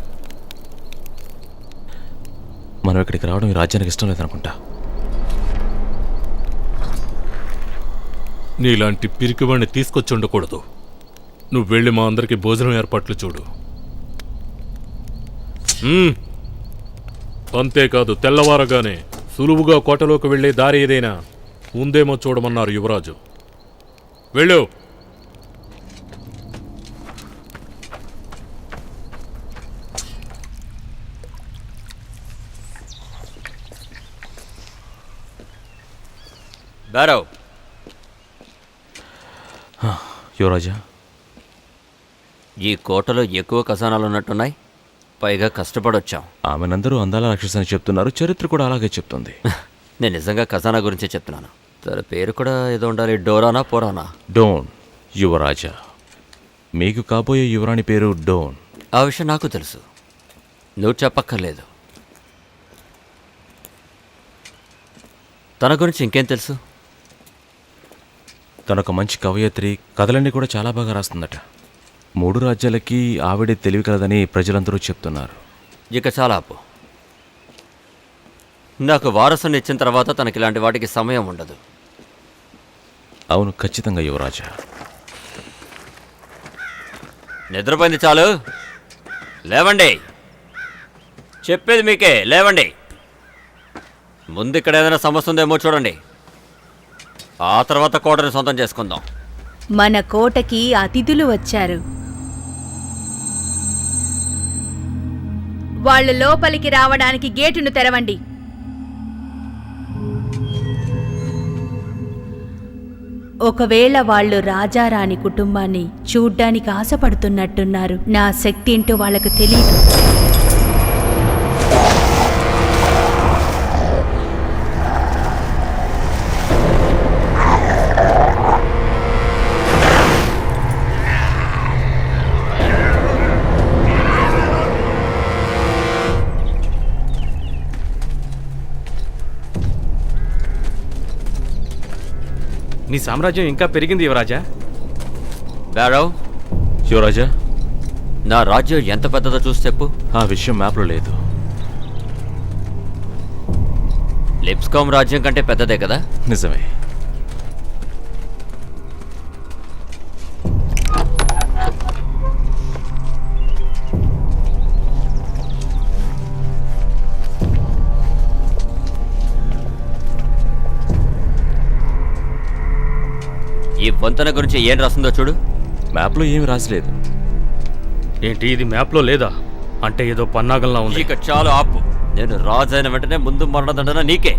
A: మనం ఇక్కడికి రావడం ఈ రాజ్యానికి ఇష్టం లేదనుకుంటా.
G: నీలాంటి పిరికివాణ్ణి తీసుకొచ్చి ఉండకూడదు. నువ్వు వెళ్ళి మా అందరికి భోజనం ఏర్పాట్లు చూడు. అంతేకాదు, తెల్లవారగానే సులువుగా కోటలోకి వెళ్లే దారి ఏదైనా ఉందేమో చూడమన్నారు యువరాజు. వెళ్ళు.
C: బారవ్,
A: యువరాజా,
C: ఈ కోటలో ఎక్కువ ఖజానాలు ఉన్నట్టున్నాయి. పైగా కష్టపడొచ్చాం.
A: ఆమెనందరూ అందాల రాక్షసి అని చెప్తున్నారు, చరిత్ర కూడా అలాగే చెప్తుంది.
C: నేను నిజంగా ఖజానా గురించే చెప్తున్నాను. తన పేరు కూడా ఏదో ఉండాలి, డోరానా పోరానా?
A: డోన్. యువరాజా, మీకు కాబోయే యువరాణి పేరు డోన్.
C: ఆ విషయం నాకు తెలుసు, నువ్వు చెప్పక్కర్లేదు. తన గురించి ఇంకేం తెలుసు?
A: తనొక మంచి కవయిత్రి, కథలన్నీ కూడా చాలా బాగా రాస్తుందట. 3 రాజ్యాలకి ఆవిడే తెలివి కలదని ప్రజలందరూ చెప్తున్నారు.
C: ఇక చాలా ఆపు. నాకు వారసుని ఇచ్చిన తర్వాత తనకి ఇలాంటి వాటికి సమయం ఉండదు.
A: అవును, ఖచ్చితంగా యువరాజా.
C: నిద్రపోయింది చాలు, లేవండి. చెప్పేది మీకే, లేవండి. ముందు ఇక్కడ ఏదైనా సమస్య ఉందేమో చూడండి, ఆ తర్వాత కోటని సొంతం చేసుకుందాం.
D: మన కోటకి అతిథులు వచ్చారు.
E: వాళ్ళు లోపలికి రావడానికి గేటును తెరవండి.
D: ఒకవేళ వాళ్ళు రాజారాణి కుటుంబాన్ని చూడ్డానికి ఆశపడుతున్నట్టున్నారు. నా శక్తి ఏంటో వాళ్ళకు తెలియదు.
F: నీ సామ్రాజ్యం ఇంకా పెరిగింది యువరాజా.
C: బారవ్,
A: యువరాజా,
C: నా రాజ్యం ఎంత పెద్దదో చూసి చెప్పు.
A: ఆ విషయం మ్యాప్లో లేదు.
C: లిప్స్కామ్ రాజ్యం కంటే పెద్దదే కదా?
A: నిజమే.
C: ఈ వంతెన గురించి ఏం రాస్తుందో చూడు.
A: మ్యాప్లో ఏమీ రాసలేదు.
F: ఏంటి, ఇది మ్యాప్లో లేదా? అంటే ఏదో పన్నాగంలా ఉంది.
C: ఇక చాలు ఆపు. నేను రాజు అయిన వెంటనే ముందు మరణదండన నీకే.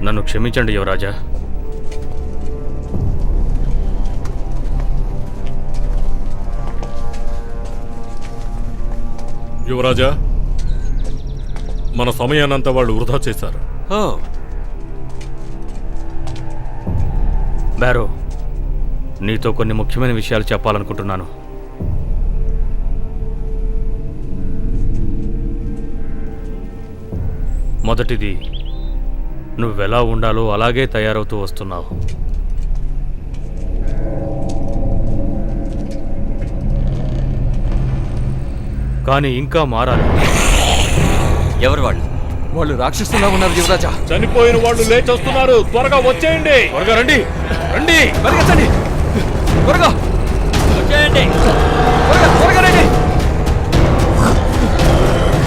F: నన్ను క్షమించండి యువరాజా.
G: యువరాజా, మన సమయాన్నంతా వాళ్ళు వృధా చేశారు.
C: ఓ,
F: బారో, నీతో కొన్ని ముఖ్యమైన విషయాలు చెప్పాలనుకుంటున్నాను. మొదటిది, నువ్వెలా ఉండాలో అలాగే తయారవుతూ వస్తున్నావు. కానీ ఇంకా మారాలి.
C: ఎవరు వాళ్ళు?
H: వాళ్ళు రాక్షసులా ఉన్నారు యువరాజా.
G: చనిపోయిన వాళ్ళు లేచొస్తున్నారు. త్వరగా వచ్చేయండి.
F: త్వరగా రండి, రండి,
H: పరిగెత్తండి, త్వరగా
C: వచ్చేయండి.
H: త్వరగా రండి.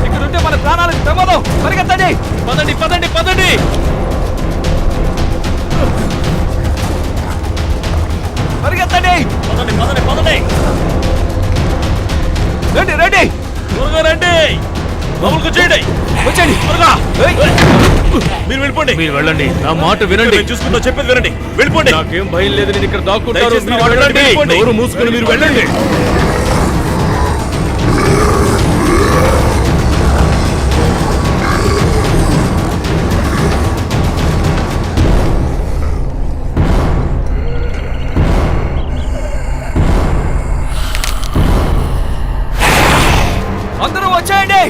H: ఇక్కడ ఉంటే మన ప్రాణాలకు ప్రమాదం. పరిగెత్తండి.
F: పదండి, పదండి, పదండి.
H: పరిగెత్తండి.
C: పదండి, పదండి, పదండి.
H: రండి రండి,
F: త్వరగా రండి. లోపలికి వచ్చేయండి.
H: వచ్చేయండి త్వరగా.
F: మీరు వెళ్ళిపోండి. మీరు వెళ్ళండి, నా మాట వినండి.
C: చూసుకుంటా, చెప్పేది వినండి. వెళ్ళిపోండి.
F: నాకేం భయం లేదు, నేను ఇక్కడ దాక్కుంటాను.
C: దయచేసి నా
F: మీరు
C: మాట
F: వెళ్ళండి.
C: వినండి.
F: నోరు మూసుకొని మీరు వెళ్ళండి.
H: అందరూ వచ్చేయండి.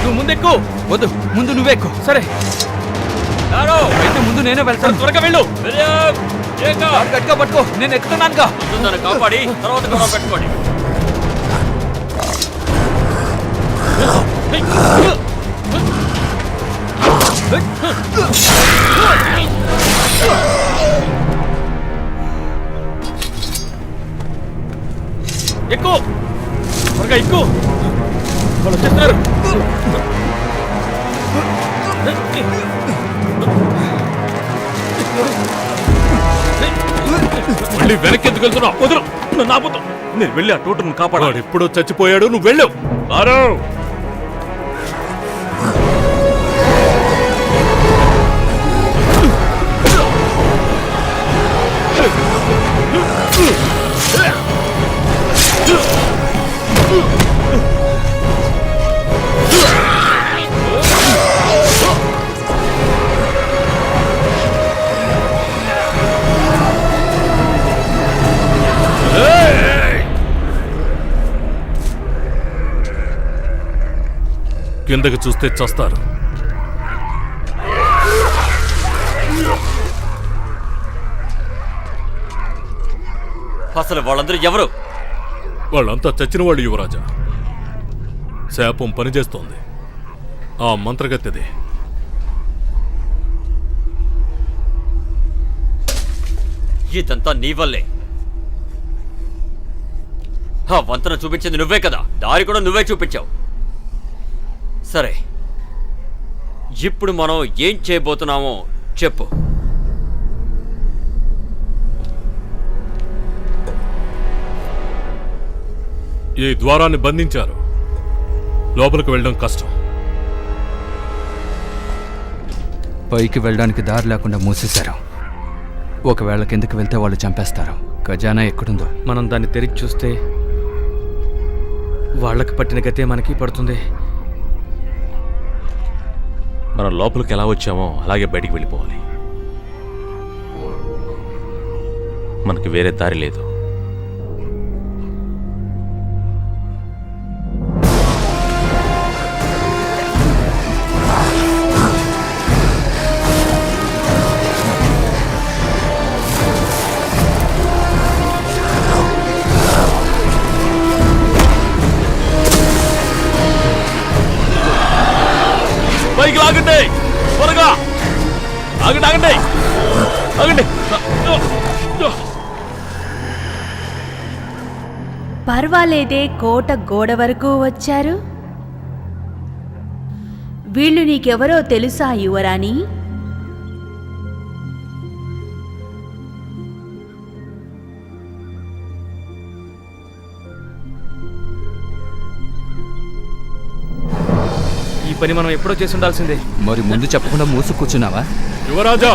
F: నువ్వు ముందెక్కు.
H: వద్దు, ముందు నువ్వెక్కు.
F: సరే,
H: అయితే ముందు నేనే వెళ్తాను.
F: త్వరగా వెళ్ళు.
H: కారు గట్టిగా పట్టుకో, నేను ఎక్కుతున్నానుగా.
C: నన్ను కాపాడి తర్వాత గొడవ పెట్టుకోండి.
F: ఎక్కు త్వరగా ఎక్కు, వాళ్ళు వచ్చేస్తున్నారు.
G: మళ్ళీ వెనక్కి ఎందుకు వెళ్తున్నావు?
A: వదరు, నన్ను ఆపుతాం. నేను వెళ్ళి ఆ టోటర్ని కాపాడాలి.
G: వాడు ఎప్పుడో చచ్చిపోయాడు, నువ్వు వెళ్ళావు. ఆరో కిందకి చూస్తే చస్తారు.
C: అసలు వాళ్ళందరూ ఎవరు?
G: వాళ్ళంతా చచ్చిన వాళ్ళు యువరాజా. శాపం పనిచేస్తోంది. ఆ మంత్రగత్తెది.
C: ఇదంతా నీ వల్లే. ఆ వంతన చూపించింది నువ్వే కదా, దారి కూడా నువ్వే చూపించావు. సరే, ఇప్పుడు మనం ఏం చేయబోతున్నామో చెప్పు.
G: ఈ ద్వారాన్ని బంధించారు. లోపలికి వెళ్ళడం కష్టం.
H: పైకి వెళ్ళడానికి దారి లేకుండా మూసేశారు. ఒకవేళ కిందకి వెళ్తే వాళ్ళు చంపేస్తారు. ఖజానా ఎక్కడుందో?
F: మనం దాన్ని తెరిచి చూస్తే వాళ్ళకి పట్టిన గతే మనకి పడుతుంది.
A: మనం లోపలికి ఎలా వచ్చామో అలాగే బయటికి వెళ్ళిపోవాలి. మనకి వేరే దారి లేదు. పైకి లాగండి, త్వరగా ఆగండి, ఆగండి, ఆగండి.
D: పర్వాలేదే, కోట గోడ వరకు వచ్చారు. వీళ్ళు నీకెవరో తెలుసా యువరాణి?
F: ఈ పని మనం ఎప్పుడో చేసి ఉండాల్సిందే.
H: మరి ముందు చెప్పకుండా మూసు కూర్చున్నావా?
G: యువరాజా,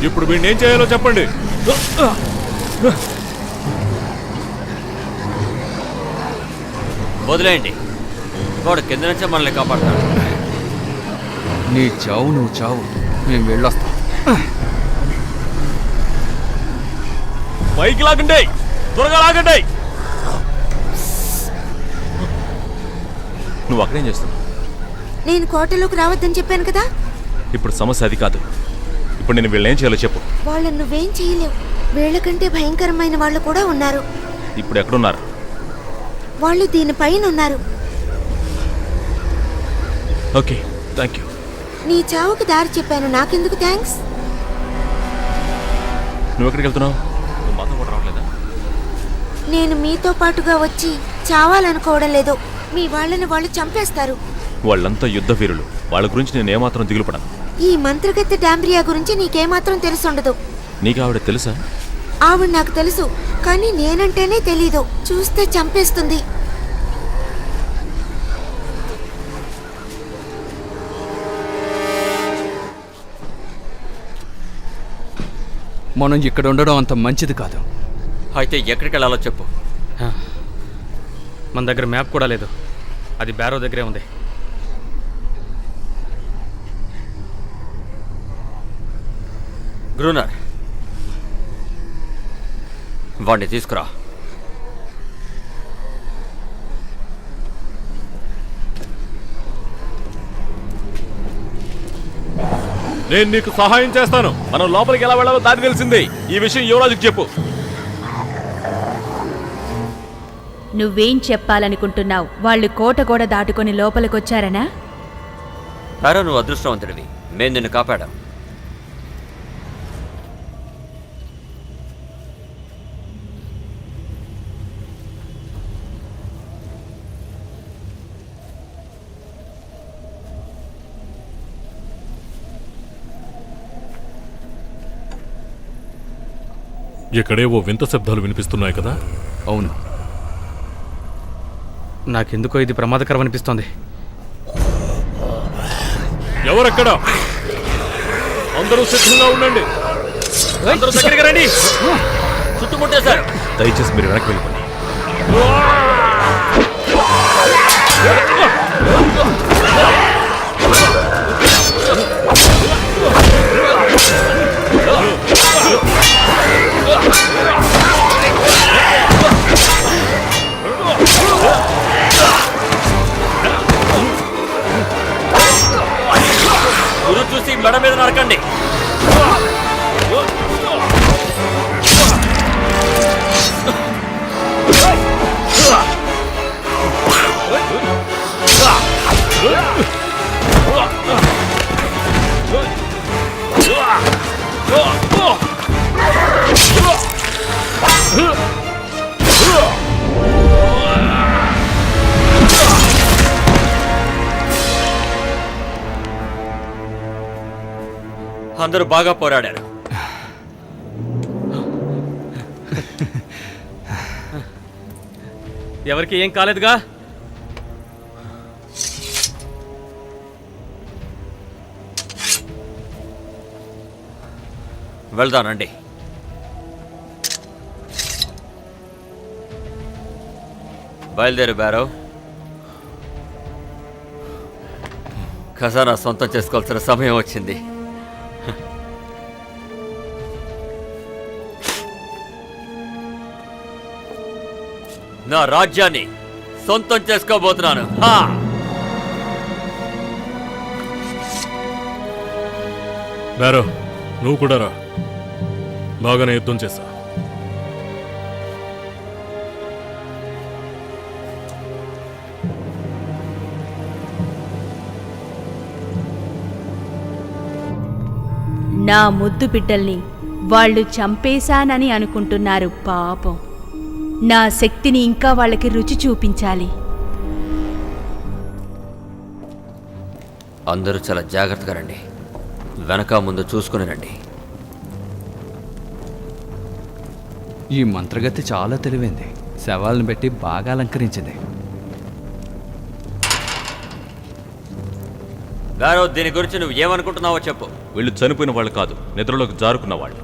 G: ఇప్పుడు వీడిని ఏం చేయాలో చెప్పండి.
C: వదిలేయండి, వాడు కింద నుంచే మనల్ని కాపాడతాడు.
H: నీ చావు నువ్వు చావు, మేము వెళ్ళొస్తాం.
A: పైకి లాగండి, త్వరగా లాగండి. నువ్వు అక్కడేం చేస్తున్నావు?
B: నేను కోటలోకి రావద్దని చెప్పాను కదా.
A: ఇప్పుడు సమస్య అది కాదు. ఇప్పుడు నేను వీళ్ళేం చేయాలో చెప్పు.
B: వాళ్ళని నువ్వేం చేయలేవు. వీళ్ళకంటే భయంకరమైన వాళ్ళు కూడా ఉన్నారు.
A: ఇప్పుడు ఎక్కడున్నారు?
B: వాళ్ళు దీనిపైన ఉన్నారు.
A: Okay, thank you.
B: నీ చావుకి దారి చెప్పాను, నాకెందుకు థ్యాంక్స్?
A: నువ్వు ఎక్కడికి వెళ్తున్నావు? నువ్వు మాతో కూడా రావట్లేదా?
B: నేను మీతో పాటుగా వచ్చి చావాలనుకోవడం లేదు. మీ వాళ్ళని వాళ్ళు చంపేస్తారు.
A: వాళ్ళంతా యుద్ధ వీరులు. వాళ్ళ గురించి నేను ఏమాత్రం దిగులుపడను.
B: ఈ మంత్రగత్తె డాంబ్రియా గురించి నీకేమాత్రం తెలుసుండదు.
A: నీకు ఆవిడ తెలుసా?
B: ఆవిడ నాకు తెలుసు, కానీ నేనంటేనే తెలీదు. చూస్తే చంపేస్తుంది.
H: మనం ఇక్కడ ఉండడం అంత మంచిది కాదు.
C: అయితే ఎక్కడికి వెళ్ళాలో చెప్పు.
F: మన దగ్గర మ్యాప్ కూడా లేదు. అది బ్యారో దగ్గరే ఉంది.
C: గ్రూనర్, వాడిని తీసుకురా.
G: నేను నీకు సహాయం చేస్తాను.
A: మనం లోపలికి ఎలా వెళ్ళాలో దారి తెలిసింది. ఈ విషయం యువరాజుకి చెప్పు.
D: నువ్వేం చెప్పాలనుకుంటున్నావు? వాళ్ళు కోట గోడ దాటుకొని లోపలికొచ్చారనా?
C: పారో, నువ్వు అదృష్టవంతుడివి. మేము నిన్ను కాపాడాం.
G: ఇక్కడేవో వింత శబ్దాలు వినిపిస్తున్నాయి కదా.
H: అవును,
F: నాకెందుకో ఇది ప్రమాదకరం అనిపిస్తోంది.
G: ఎవరక్కడ? అందరూ సిద్ధంగా ఉండండి.
C: అందరూ దగ్గరికి రండి. చుట్టుముట్టేశారు.
A: దయచేసి మీరు వెనక్కి వెళ్ళిపోండి.
C: గురు చూసి మెడ మీద నరకండి. అందరూ బాగా పోరాడారు.
F: ఎవరికి ఏం కాలేదుగా?
C: వెళ్దానండి. బయలుదేరు బ్యారో. ఖజానా సొంతం చేసుకోవాల్సిన సమయం వచ్చింది. నా రాజ్యాన్ని సొంతం చేసుకోబోతున్నాను.
G: బారో, నువ్వు కూడా రా. బాగానే యుద్ధం చేశా.
D: నా ముద్దు బిడ్డల్ని వాళ్ళు చంపేశానని అనుకుంటున్నారు. పాపం, నా శక్తిని ఇంకా వాళ్ళకి రుచి చూపించాలి.
C: అందరూ చాలా జాగ్రత్తగా రండి. వెనక ముందు చూసుకుని రండి.
H: ఈ మంత్రగతి చాలా తెలివైంది. శవాలను పెట్టి బాగా అలంకరించింది.
C: గారో, దీని గురించి నువ్వు ఏమనుకుంటున్నావో చెప్పు.
A: వీళ్ళు చనిపోయిన వాళ్ళు కాదు, నిద్రలోకి జారుకున్న వాళ్ళు.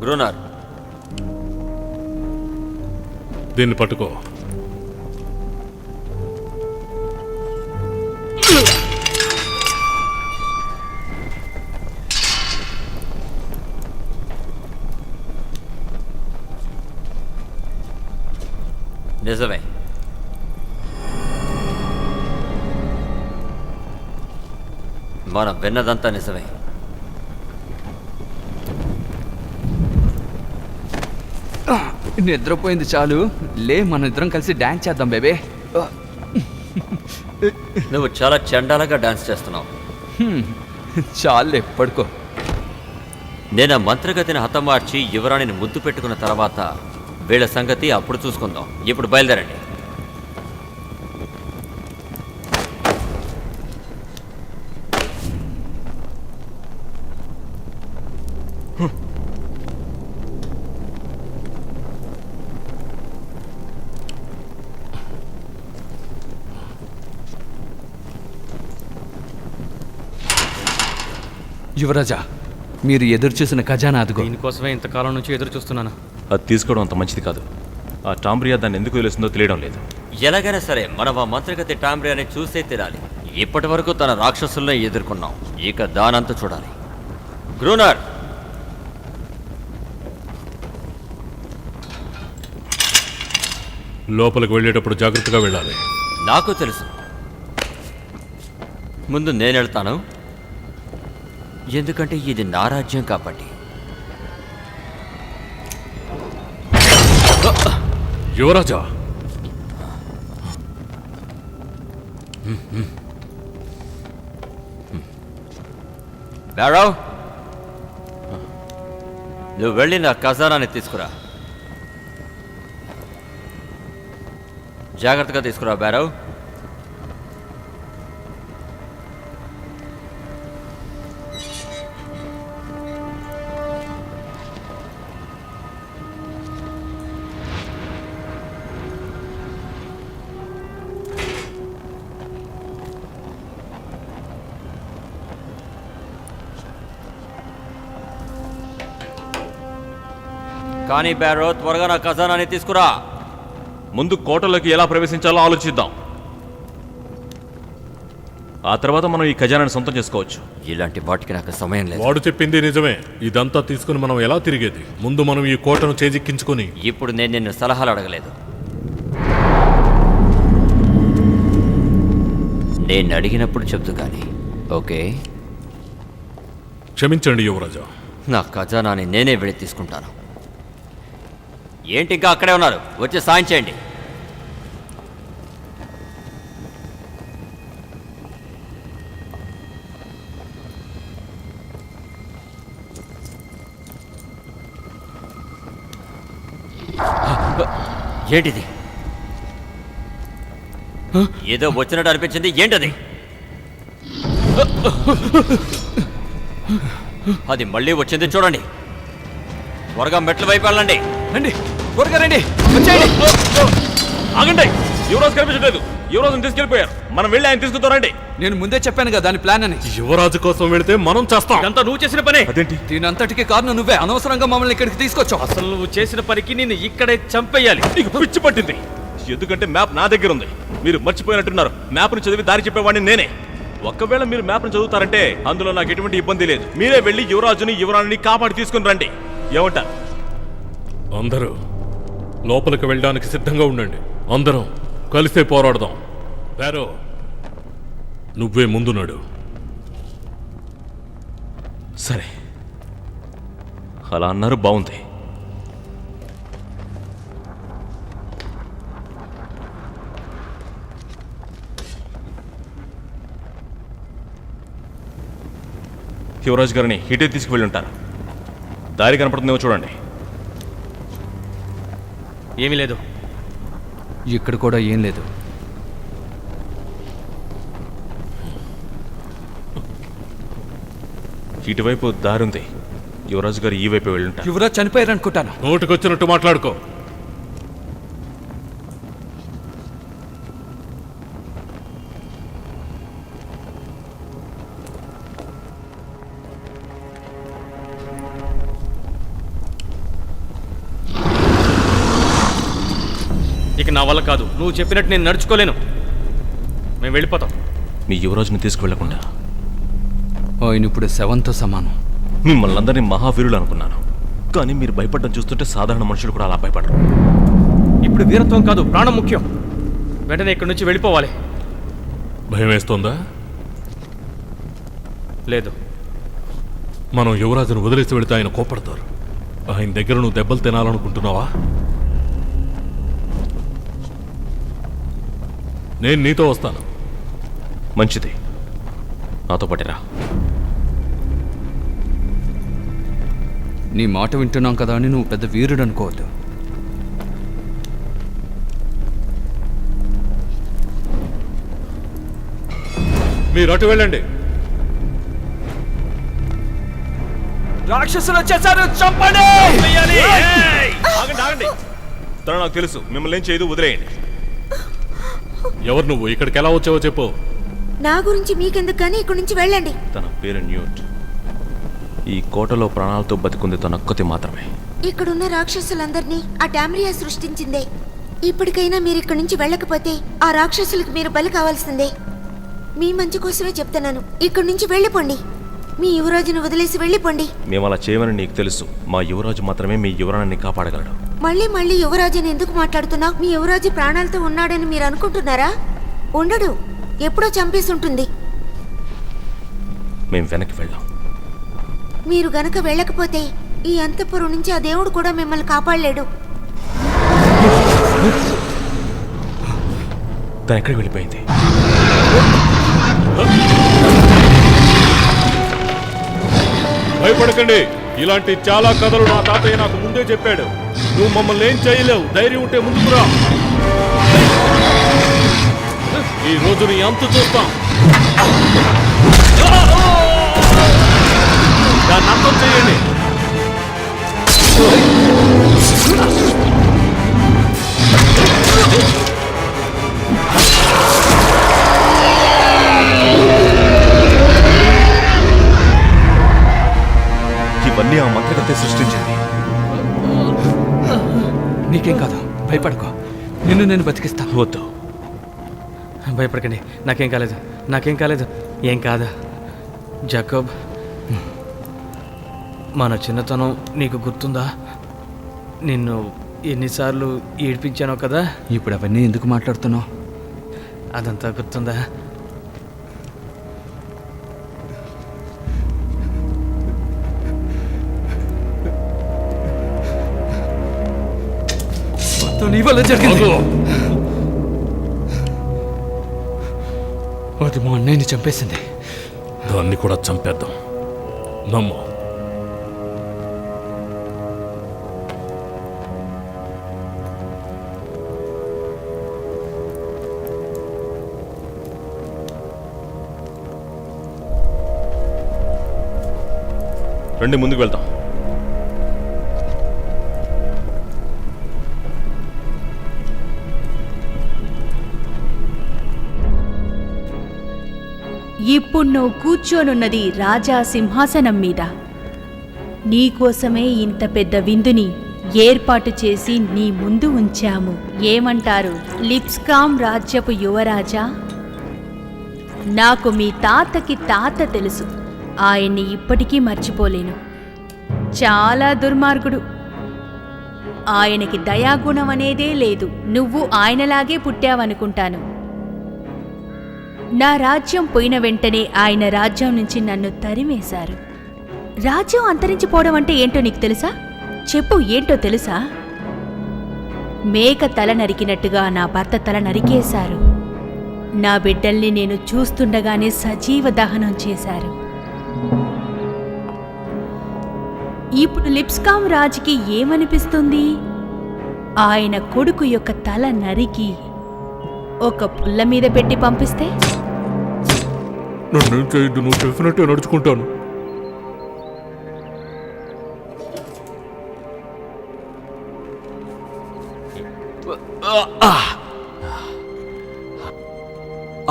C: గ్రూనర్,
G: దీన్ని పట్టుకో.
C: నిజమే. మనం విన్నదంతా నిజమే.
H: నిద్రపోయింది చాలు, లే, మన ఇద్దరం కలిసి డాన్స్ చేద్దాం బేబే.
C: నువ్వు చాలా చండాలంగా డాన్స్ చేస్తున్నావు.
H: చాలులే, పడుకో.
C: నేను ఆ మంత్రగతిని హతమార్చి యువరాణిని ముద్దు పెట్టుకున్న తర్వాత వీళ్ళ సంగతి అప్పుడు చూసుకుందాం. ఇప్పుడు బయలుదేరండి.
H: యువరాజా, మీరు ఎదురు చూసిన ఖజానా అదుగో.
F: దీనికోసమే ఇంతకాలం నుంచి ఎదురు చూస్తున్నాను.
A: అది తీసుకోవడం అంత మంచిది కాదు. ఆ టాంబ్రియా దాన్ని ఎందుకు వదిలేస్తుందో తెలియడం లేదు.
C: ఎలాగైనా సరే మనం ఆ మంత్రగతి టాంబ్రియాని చూసే తీరాలి. ఇప్పటి వరకు తన రాక్షసుల్ని ఎదుర్కొన్నాం, ఇక దానంతా చూడాలి. గ్రూనర్,
G: లోపలికి వెళ్ళేటప్పుడు జాగ్రత్తగా వెళ్ళాలి.
C: నాకు తెలుసు. ముందు నేను వెళ్తాను, ఎందుకంటే ఇది నా రాజ్యం కాబట్టి.
G: యువరాజా,
C: బారో, నువ్వు వెళ్ళి నా ఖజానాన్ని తీసుకురా. జాగ్రత్తగా తీసుకురా బారో. కానీ బ్యారో త్వరగా నా ఖజానాని తీసుకురా.
A: ముందు కోటలోకి ఎలా ప్రవేశించాలో ఆలోచిద్దాం. ఆ తర్వాత మనం ఈ ఖజానాన్ని సొంతం చేసుకోవచ్చు.
C: ఇలాంటి వాటికి నాకు సమయం లేదు.
G: వాడు చెప్పింది నిజమే. ఇదంతా తీసుకుని మనం ఎలా తిరిగేది? ముందు మనం ఈ కోటను చేజిక్కించుకొని.
C: ఇప్పుడు నేను నిన్ను సలహాలు అడగలేదు. నేను అడిగినప్పుడు చెప్తూ కానీ. ఓకే?
G: క్షమించండి యువరాజా.
C: నా ఖజానాని నేనే వెళ్ళి తీసుకుంటాను. ఏంటి ఇంకా అక్కడే ఉన్నారు? వచ్చి సాయం చేయండి. ఏంటిది? ఏదో వచ్చినట్టు అనిపించింది. ఏంటది? అది మళ్ళీ వచ్చింది చూడండి. త్వరగా మెట్ల వైపు వెళ్ళండి.
H: రండి, త్వరగా రండి, వచ్చేయండి.
A: ఆగండి, యువరాజు కనిపించలేదు. యువరాజుని తీసుకెళ్లిపోయారు. మనం వెళ్ళి ఆయన తీసుకుతారండి.
H: నేను ముందే చెప్పాను కదా దాని ప్లాన్ అని.
G: యువరాజు కోసం వెళితే మనం చేస్తాం.
F: ఇదంతా నువ్వు చేసిన పనే.
A: అదేంటి?
H: దీనంతటికి కారణం నువ్వే. అనవసరంగా మమ్మల్ని ఇక్కడికి తీసుకొచ్చావు.
F: అసలు నువ్వు చేసిన పనికి నిన్ను ఇక్కడే చంపేయాలి.
A: నీకు పిచ్చి పట్టింది. ఎందుకంటే మ్యాప్ నా దగ్గర ఉంది. మీరు మర్చిపోయినట్టున్నారు. మ్యాప్ను చదివి దారి చెప్పేవాడిని నేనే. ఒకవేళ మీరు మ్యాప్ను చదువుతారంటే అందులో నాకు ఎటువంటి ఇబ్బంది లేదు. మీరే వెళ్ళి యువరాజుని యువరాణిని కాపాడి తీసుకుని రండి. ఏమంటారు?
G: అందరూ లోపలికి వెళ్ళడానికి సిద్ధంగా ఉండండి. అందరం కలిసే పోరాడదాం. బ్యారో, నువ్వే ముందున్నాడు.
A: సరే, అలా అన్నారు. బాగుంది. యువరాజు గారిని ఇటే తీసుకువెళ్ళి ఉంటారు. దారి కనపడుతుందేమో చూడండి.
F: ఏమీ లేదు.
H: ఇక్కడ కూడా ఏం లేదు.
A: ఇటువైపు దారి ఉంది. యువరాజు గారు ఈ వైపు వెళ్ళుంటారు.
H: యువరాజ్ చనిపోయారు అనుకుంటాను.
G: నోటికొచ్చినట్టు మాట్లాడుకో.
F: ఇక నా వల్ల కాదు. నువ్వు చెప్పినట్టు నేను నడుచుకోలేను. మేము వెళ్ళిపోతాం.
A: మీ యువరాజుని తీసుకువెళ్లకుండా
H: ఆయన ఇప్పుడు శవంతో సమానం.
A: మిమ్మల్ని అందరినీ మహావీరులు అనుకున్నాను. కానీ మీరు భయపడడం చూస్తుంటే సాధారణ మనుషులు కూడా అలా భయపడరు.
F: ఇప్పుడు వీరత్వం కాదు, ప్రాణం ముఖ్యం. వెంటనే ఇక్కడి నుంచి వెళ్ళిపోవాలి.
G: భయం వేస్తోందా?
F: లేదు.
G: మనం యువరాజును వదిలేసి వెళితే ఆయన కోపడతారు. ఆయన దగ్గర నువ్వు దెబ్బలు తినాలనుకుంటున్నావా? నేను నీతో వస్తాను.
A: మంచిది, నాతో పాటిరా.
H: నీ మాట వింటున్నాం కదా అని నువ్వు పెద్ద వీరుడు అనుకోవద్దు.
G: మీరు అటు వెళ్ళండి.
H: రాక్షసులు వచ్చేసారు, చంపండి!
A: ఆగండి, ఆగండి. తను నాకు తెలుసు. మిమ్మల్ని ఏం చేయదు, వదిలేయండి.
G: ఎవరు నువ్వు? ఇక్కడికి ఎలా వచ్చావో చెప్పు.
B: నా గురించి మీకెందుకు కానీ ఇక్కడి నుంచి వెళ్ళండి.
A: తన పేరు న్యూట్. ఈ కోటలో ప్రాణాలతో బతికుంది తనొక్కతి మాత్రమే.
B: ఇక్కడున్న రాక్షసులందరినీ ఆ టామ్రియా సృష్టించిందే. ఇప్పటికైనా మీరు ఇక్కడి నుంచి వెళ్ళకపోతే ఆ రాక్షసులకు మీరు బలి కావాల్సిందే. మీ మంచి కోసమే చెప్తున్నాను. ఇక్కడి నుంచి వెళ్ళిపోండి. మీ యువరాజును వదిలేసి వెళ్ళిపోండి.
A: మేము అలా చేయమని నీకు తెలుసు. మా యువరాజు మాత్రమే మీ యువరాణిని కాపాడగలడు.
B: మళ్ళీ మళ్ళీ యువరాజుని ఎందుకు మాట్లాడుతున్నావు? మీ యువరాజు ప్రాణాలతో ఉన్నాడని మీరు అనుకుంటున్నారా? ఉండడు, ఎప్పుడో చంపేసి ఉంటుంది.
A: మేము వెనక్కి వెళ్ళాం.
B: మీరు గనక వెళ్ళకపోతే ఈ అంతఃపురం నుంచి ఆ దేవుడు కూడా మిమ్మల్ని కాపాడలేడు.
A: తను ఎక్కడికి వెళ్ళిపోయింది?
G: భయపడకండి. ఇలాంటి చాలా కథలు నా తాతయ్య నాకు ముందే చెప్పాడు. నువ్వు మమ్మల్ని ఏం చేయలేవు. ధైర్యం ఉంటే ముందుకురా. ఈ రోజు నీ అంతు చూస్తాం. దాన్ని అంతం చేయండి.
A: ఇవన్నీ ఆ మంత్రగత్తె సృష్టించింది.
H: నీకేం కాదు, భయపడుకో. నిన్ను నేను బతికిస్తాను.
A: వద్దు.
F: భయపడకండి, నాకేం కాలేదు, నాకేం కాలేదు. ఏం కాదా జాకబ్? మన చిన్నతనం నీకు గుర్తుందా? నిన్ను ఎన్నిసార్లు ఏడిపించానో కదా.
H: ఇప్పుడు అవన్నీ ఎందుకు మాట్లాడుతున్నావు?
F: అదంతా గుర్తుందా?
H: నీ వల్ల జరిగింది. అది మా అన్నయ్యని చంపేసింది.
G: దాన్ని కూడా చంపేద్దాం. నమ్ము.
A: రండి, ముందుకు వెళ్దాం.
D: ఇప్పుడు నువ్వు కూర్చోనున్నది రాజా సింహాసనం మీద. నీకోసమే ఇంత పెద్ద విందుని ఏర్పాటు చేసి నీ ముందు ఉంచాము. ఏమంటారు లిప్స్కామ్ రాజ్యపు యువరాజా? నాకు మీ తాతకి తాత తెలుసు. ఆయన్ని ఇప్పటికీ మర్చిపోలేను. చాలా దుర్మార్గుడు. ఆయనకి దయాగుణం అనేదే లేదు. నువ్వు ఆయనలాగే పుట్టావనుకుంటాను. నా రాజ్యం పోయిన వెంటనే ఆయన రాజ్యం నుంచి నన్ను తరిమేశారు. రాజ్యం అంతరించిపోవడం అంటే ఏంటో నీకు తెలుసా? చెప్పు, ఏంటో తెలుసా? మేక తల నరికినట్టుగా నా భర్త తల నరికేశారు. నా బిడ్డల్ని నేను చూస్తుండగానే సజీవ దహనం చేశారు. ఇప్పుడు లిప్స్కామ్ రాజుకి ఏమనిపిస్తుంది? ఆయన కొడుకు యొక్క తల నరికి ఒక పుల్ల మీద పెట్టి పంపిస్తే?
G: నన్నేం చేయొద్దు, నువ్వు చెప్పినట్టే నడుచుకుంటాను.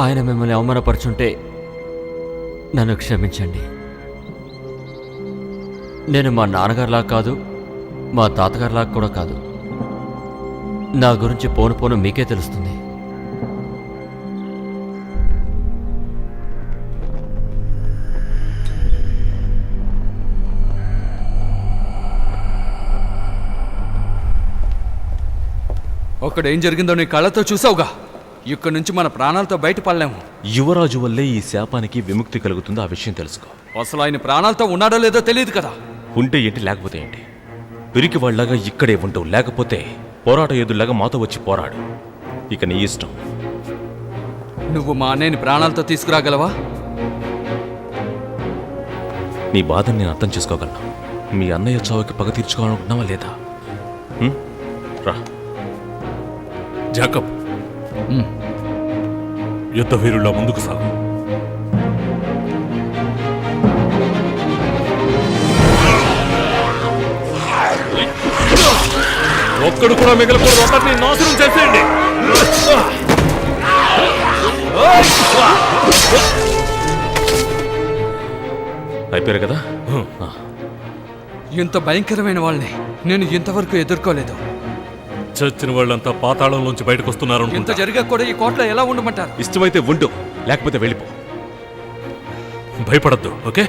C: ఆయన మిమ్మల్ని అవమానపరుచుంటే నన్ను క్షమించండి. నేను మా నాన్నగారిలా కాదు, మా తాతగారిలా కూడా కాదు. నా గురించి పోను పోను మీకే తెలుస్తుంది.
H: ఒక్కడేం జరిగిందో నీ కళ్ళతో చూసావుగా. ఇక్కడి నుంచి మన ప్రాణాలతో బయటపడలేము.
A: యువరాజు వల్లే ఈ శాపానికి విముక్తి కలుగుతుందో ఆ విషయం తెలుసుకో.
H: అసలు ఆయన ప్రాణాలతో ఉన్నాడో లేదో తెలియదు కదా.
A: ఉంటే ఏంటి, లేకపోతే ఏంటి? పిరికి వాళ్ళలాగా ఇక్కడే ఉంటూ, లేకపోతే పోరాట ఎదురులాగా మాతో వచ్చి పోరాడు. ఇక నీ ఇష్టం.
H: నువ్వు మా అన్నయ్యని ప్రాణాలతో తీసుకురాగలవా?
A: నీ బాధని నేను అర్థం చేసుకోగలను. మీ అన్నయ్య చావుకి పగ తీర్చుకోవాలనుకుంటున్నావా లేదా? రా.
G: జాకబ్, యుద్ధ వీరుల ముందుకు సాగు. ఒక్కడు కూడా మిగలకూడదు. ఒకరిని నాశనం చేసేయండి.
A: అయిపోయారు కదా?
H: ఇంత భయంకరమైన వాళ్ళని నేను ఇంతవరకు ఎదుర్కోలేదు.
G: చచ్చిన వాళ్ళంతా పాతాళంలోంచి బయటకు వస్తున్నారు.
H: ఇంత జరిగా కూడా ఈ కోటలో ఎలా ఉండమంటారు?
A: ఇష్టమైతే ఉండు, లేకపోతే వెళ్ళిపో.
G: భయపడద్దు, ఓకే?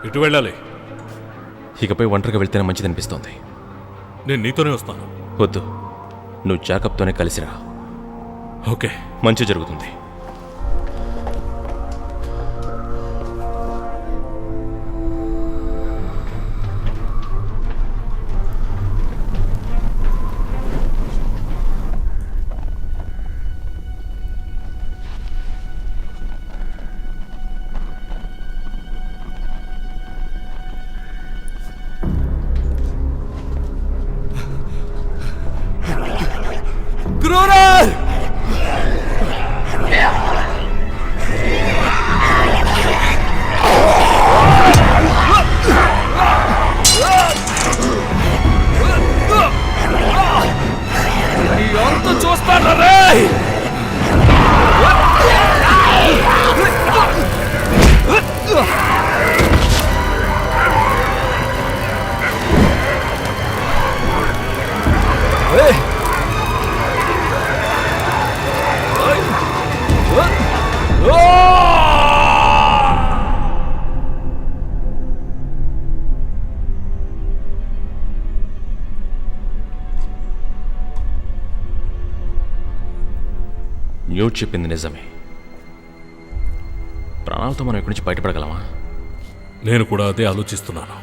G: ఇటు వెళ్ళాలి.
A: ఇకపై ఒంటరిగా వెళ్తేనే మంచిదనిపిస్తోంది.
G: నేను నీతోనే వస్తాను.
A: వద్దు, నువ్వు జాకబ్తోనే కలిసిరా.
G: ఓకే,
A: మంచి జరుగుతుంది. న్యూట్ చెప్పింది నిజమే. ప్రాణాలతో మనం ఇక్కడి నుంచి బయటపడగలమా?
G: నేను కూడా అదే ఆలోచిస్తున్నాను.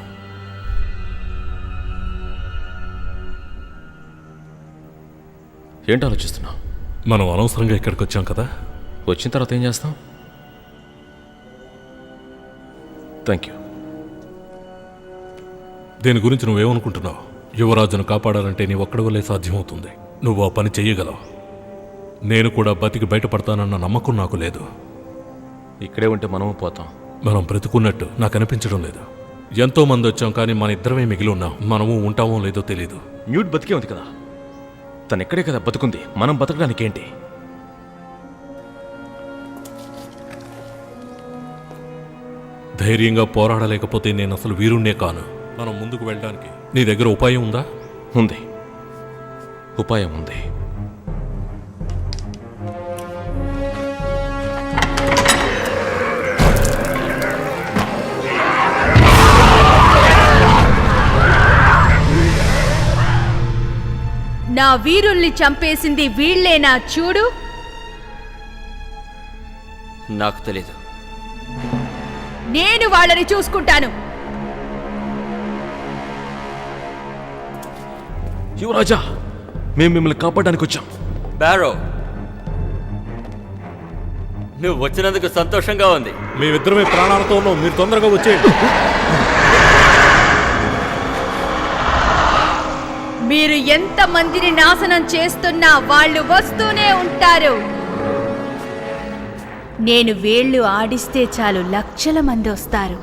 A: ఏంటి ఆలోచిస్తున్నావు?
G: మనం అనవసరంగా ఇక్కడికి వచ్చాం కదా.
A: వచ్చిన తర్వాత ఏం చేస్తాం? Thank you.
G: దీని గురించి నువ్వేమనుకుంటున్నావు? యువరాజును కాపాడాలంటే నీ ఒక్కడి వల్లే సాధ్యమవుతుంది. నువ్వు ఆ పని చెయ్యగలవు. నేను కూడా బతికి బయటపడతానన్న నమ్మకం నాకు లేదు.
A: ఇక్కడే ఉంటే మనము పోతాం.
G: మనం బ్రతుకున్నట్టు నాకు అనిపించడం లేదు. ఎంతో మంది వచ్చాం, కానీ మన ఇద్దరమే మిగిలి ఉన్నాం. మనము ఉంటామో లేదో తెలీదు.
A: న్యూట్ బతికే ఉంది కదా, తను ఎక్కడే కదా బతుకుంది. మనం బతకడానికి ఏంటి?
G: ధైర్యంగా పోరాడలేకపోతే నేను అసలు వీరుణ్ణే కాను. మనం ముందుకు వెళ్ళడానికి నీ దగ్గర ఉపాయం ఉందా?
A: ఉంది, ఉపాయం ఉంది.
E: నా వీరుల్ని చంపేసింది వీళ్ళేనా చూడు.
C: నాకు తెలీదు.
E: నేను వాళ్ళని చూసుకుంటాను.
A: యువరాజా, మేము మిమ్మల్ని కాపాడడానికి వచ్చాం.
C: బారో, నువ్వు వచ్చినందుకు సంతోషంగా ఉంది.
G: మేమిద్దరమే ప్రాణాలతో ఉన్నాం. మీరు తొందరగా వచ్చేయండి.
E: మీరు ఎంత మందిని నాశనం చేస్తున్నా వాళ్ళు వస్తూనే ఉంటారు. నేను వేళ్ళు ఆడిస్తే చాలు లక్షల మంది వస్తారు.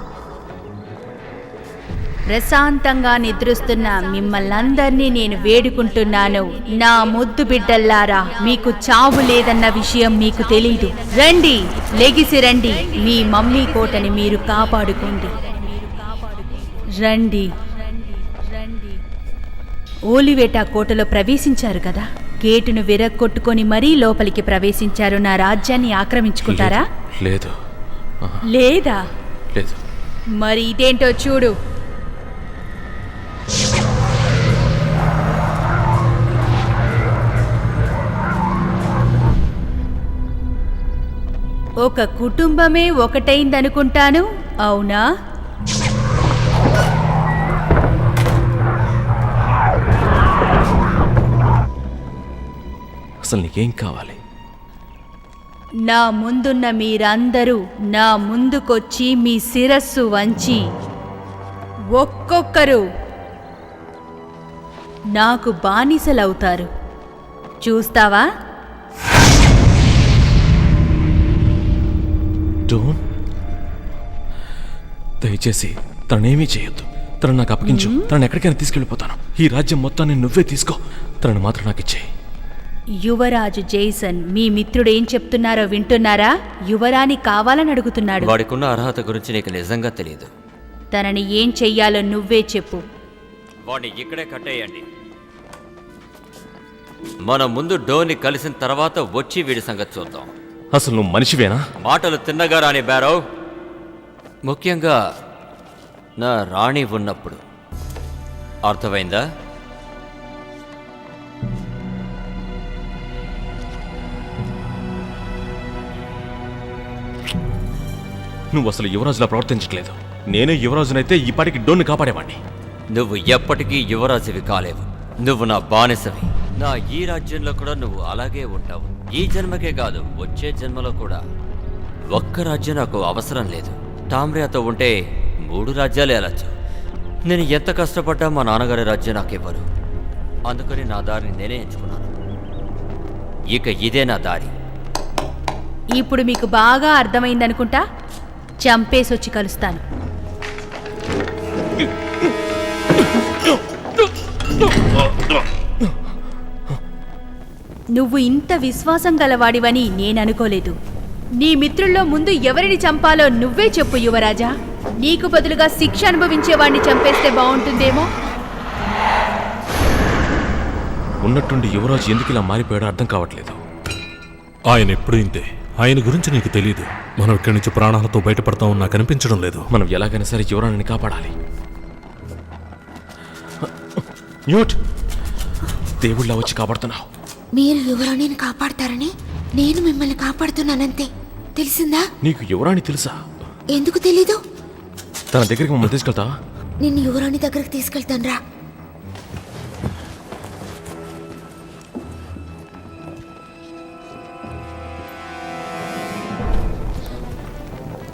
E: ప్రశాంతంగా నిద్రిస్తున్న మిమ్మల్నందరినీ నేను వేడుకుంటున్నాను. నా ముద్దు బిడ్డల్లారా, మీకు చావు లేదన్న విషయం మీకు తెలీదు. రండి, లెగిసి రండి. మీ మమ్మీ కోటని మీరు కాపాడుకోండి. రండి. ఓలివేటా కోటలో ప్రవేశించారు కదా, గేటును విరగ్గొట్టుకొని మరీ లోపలికి ప్రవేశించారు. నా రాజ్యాన్ని ఆక్రమించుకుంటారా?
A: లేదు.
E: లేదా?
A: లేదు.
E: మరి ఇదేంటో చూడు. ఒక కుటుంబమే ఒకటైందనుకుంటాను, అవునా?
A: అసలు నీకేం కావాలి?
E: నా ముందున్న మీరందరూ నా ముందుకొచ్చి మీ శిరస్సు వంచి ఒక్కొక్కరు నాకు బానిసలవుతారు. చూస్తావా?
A: డోన్, దయచేసి తననేమీ చేయొద్దు. తను నాకు అప్పగించు. తనను ఎక్కడికైనా తీసుకెళ్ళిపోతాను. ఈ రాజ్యం మొత్తాన్ని నువ్వే తీసుకో. తనను మాత్రం నాకు ఇచ్చేయి.
E: యువరాజు జైసన్ మీ మిత్రుడు ఏం చెప్తున్నారో వింటున్నారా? యువరాణి కావాలని అడుగుతున్నాడు.
C: వాడికున్న అర్హత గురించి నీకు నిజంగా తెలియదు.
E: తనని ఏం చెయ్యాలో నువ్వే చెప్పు.
C: వాడిని ఇక్కడే కట్టేయండి. మనం ముందు డోని కలిసిన తర్వాత వచ్చి వీడి సంగతి చూద్దాం.
A: అసలు నువ్వు మనిషివేనా?
C: మాటలు తిన్నగా రాని బారో, ముఖ్యంగా నా రాణి ఉన్నప్పుడు. అర్థమైందా?
A: నువ్వు అసలు యువరాజులా ప్రవర్తించట్లేదు. నేనే యువరాజునైతే ఈ పాటికి డోన్ని కాపాడేవాడిని.
C: నువ్వు ఎప్పటికీ యువరాజువి కాలేవు. నువ్వు నా బానిసవి. నా ఈ రాజ్యంలో కూడా నువ్వు అలాగే ఉంటావు. ఈ జన్మకే కాదు, వచ్చే జన్మలో కూడా. ఒక్క రాజ్యం నాకు అవసరం లేదు. టామ్రియాతో ఉంటే 3 రాజ్యాలు వెళ్ళచ్చు. నేను ఎంత కష్టపడ్డా మా నాన్నగారి రాజ్యం నాకు ఇవ్వరు. అందుకని నా దారిని నేనే ఎంచుకున్నాను. ఇక ఇదే నా దారి.
E: ఇప్పుడు మీకు బాగా అర్థమైందనుకుంటా. చంపేసొచ్చి కలుస్తాను. నువ్వు ఇంత విశ్వాసం గలవాడివని నేననుకోలేదు. నీ మిత్రుల్లో ముందు ఎవరిని చంపాలో నువ్వే చెప్పు యువరాజా. నీకు బదులుగా శిక్ష అనుభవించేవాడిని చంపేస్తే బాగుంటుందేమో.
A: ఉన్నట్టుండి యువరాజు ఎందుకు ఇలా మారిపోయాడో అర్థం కావట్లేదు.
G: ఆయన ఎప్పుడు ఇంతే. ఆయన గురించి నీకు తెలీదు. మనం ఇక్కడి నుంచి ప్రాణాలతో బయటపడతామని నాకు అనిపించడం లేదు.
A: మనం ఎలాగైనా సరే యువరాణిని కాపాడాలి. న్యూట్, దేవుళ్ళ వచ్చి కాపాడుతున్నావు.
B: మీరు యువరాణిని కాపాడతారని నేను మిమ్మల్ని కాపాడుతున్నానంతే, తెలిసిందా?
A: నీకు యువరాణి తెలుసా?
B: ఎందుకు తెలీదు?
A: తన దగ్గరికి మమ్మల్ని తీసుకెళ్తావా?
B: నిన్ను యువరాణి దగ్గరకు తీసుకెళ్తాను రా.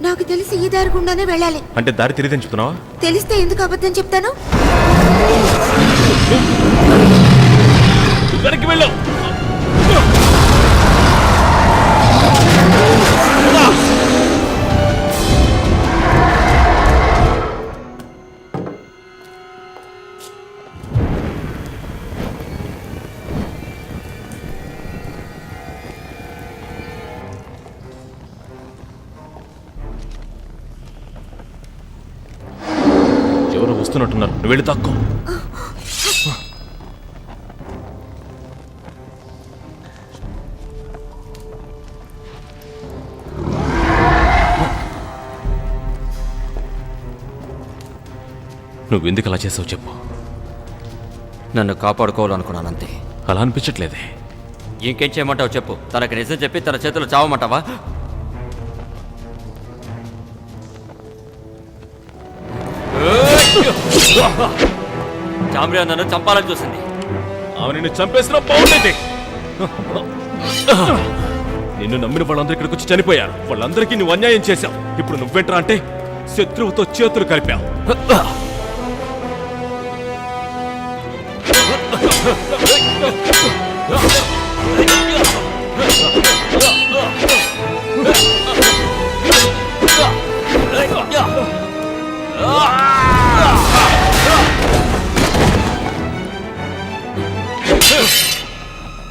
B: నాకు తెలిసి ఈ దారి గుండానే వెళ్ళాలి.
A: అంటే దారి తెలియదని చెప్తున్నావా?
B: తెలిస్తే ఎందుకు అబద్ధం చెప్తాను?
A: వెనక్కి వెళ్ళావు. ఎవరో వస్తున్నట్టున్నారు, నువ్వు వెళ్ళి తక్కువ. నువ్వు ఎందుకు అలా చేసావు చెప్పు.
C: నన్ను కాపాడుకోవాలనుకున్నానంతే.
A: అలా అనిపించట్లేదే.
C: ఇంకేం చేయమంటావు చెప్పు. తనకి నిజం చెప్పి తన చేతులు చావమంటావా? చామ్రియా నన్ను చంపాలని చూసింది.
A: ఆమె నిన్ను చంపేసిన బాగుండేది. నిన్ను నమ్మిన వాళ్ళందరూ ఇక్కడికి వచ్చి చనిపోయారు. వాళ్ళందరికీ నువ్వు అన్యాయం చేశావు. ఇప్పుడు నువ్వెంట్రా అంటే శత్రువుతో చేతులు కలిపావు.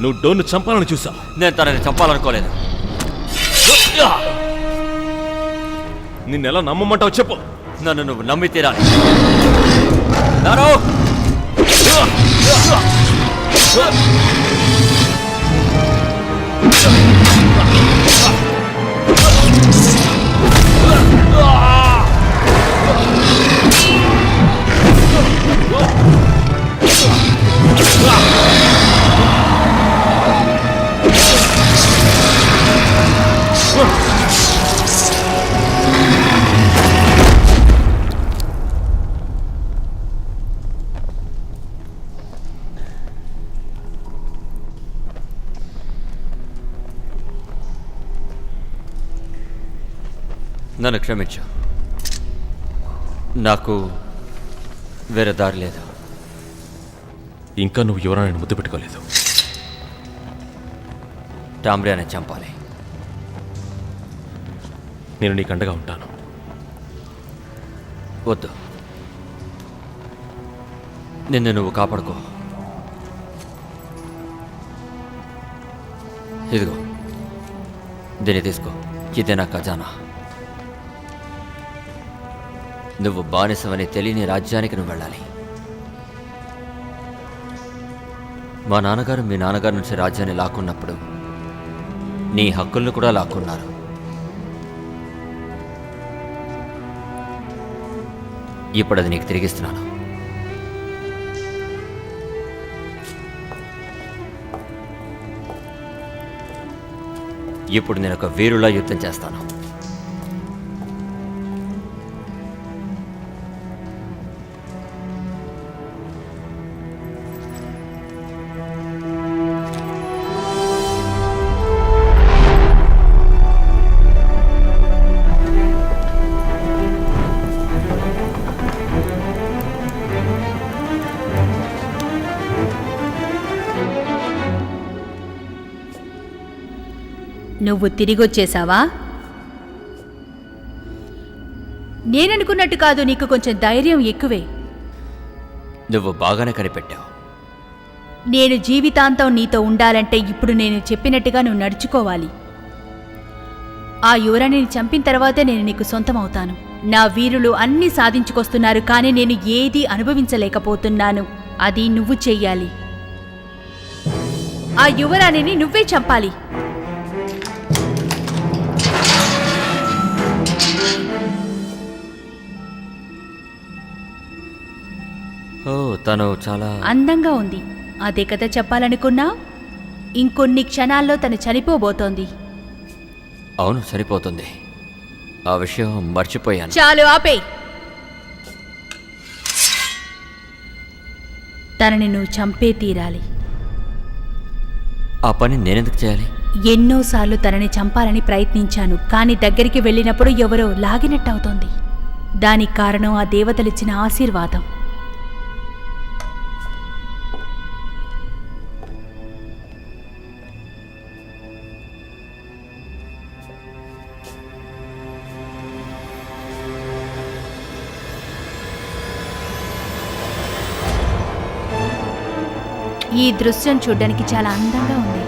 A: నువ్వు డోన్ను చంపాలని చూసావు.
C: నేను తనని చంపాలనుకోలేదు.
A: నిన్నెలా నమ్మమంటావు చెప్పు.
C: నన్ను నువ్వు నమ్మి తీరాలి. నారో! నన్ను క్షమించు. నాకు వేరే దారి లేదు.
A: ఇంకా నువ్వు యువరాణిని ముద్దు పెట్టుకోలేదు.
C: టామ్రియాని చంపాలి.
A: నేను నీకు అండగా ఉంటాను.
C: వద్దు, నిన్ను నువ్వు కాపాడుకో. ఇదిగో దీన్ని తీసుకో. ఇదే నా ఖజానా. నువ్వు బానిసవని తెలియని రాజ్యానికి నువ్వు వెళ్ళాలి. మా నాన్నగారు మీ నాన్నగారి నుంచి రాజ్యాన్ని లాక్కున్నప్పుడు నీ హక్కులను కూడా లాక్కున్నారు. ఇప్పుడు అది నీకు తిరిగిస్తున్నాను. ఇప్పుడు నేను ఒక వీరులా యుద్ధం చేస్తాను.
D: నువ్వు తిరిగొచ్చేశావా? నేననుకున్నట్టు కాదు, నీకు కొంచెం ధైర్యం ఎక్కువే.
C: నువ్వు బాగానే కనిపెట్టావు.
D: నేను జీవితాంతం నీతో ఉండాలంటే ఇప్పుడు నేను చెప్పినట్టుగా నువ్వు నడుచుకోవాలి. ఆ యువరాణిని చంపిన తర్వాతే నేను నీకు సొంతమవుతాను. నా వీరులు అన్నీ సాధించుకొస్తున్నారు, కానీ నేను ఏదీ అనుభవించలేకపోతున్నాను. అది నువ్వు చెయ్యాలి. ఆ యువరాణిని నువ్వే చంపాలి.
C: ఓ, తను చాలా
D: అందంగా ఉంది. అదే కదా చెప్పాలనుకున్నా? ఇంకొన్ని క్షణాల్లో తను చనిపోబోతోంది.
C: అవును, సరిపోతుంది. ఆ విషయం మర్చిపోయాను.
D: చాలు ఆపేయ్. తనని నువ్వు చంపే తీరాలి.
C: ఆ పని నేనెందుకు చేయాలి?
D: ఎన్నోసార్లు తనని చంపాలని ప్రయత్నించాను, కానీ దగ్గరికి వెళ్ళినప్పుడు ఎవరో లాగినట్టవుతోంది. దానికి కారణం ఆ దేవతలిచ్చిన ఆశీర్వాదం. ఈ దృశ్యం చూడ్డానికి చాలా అందంగా ఉంది.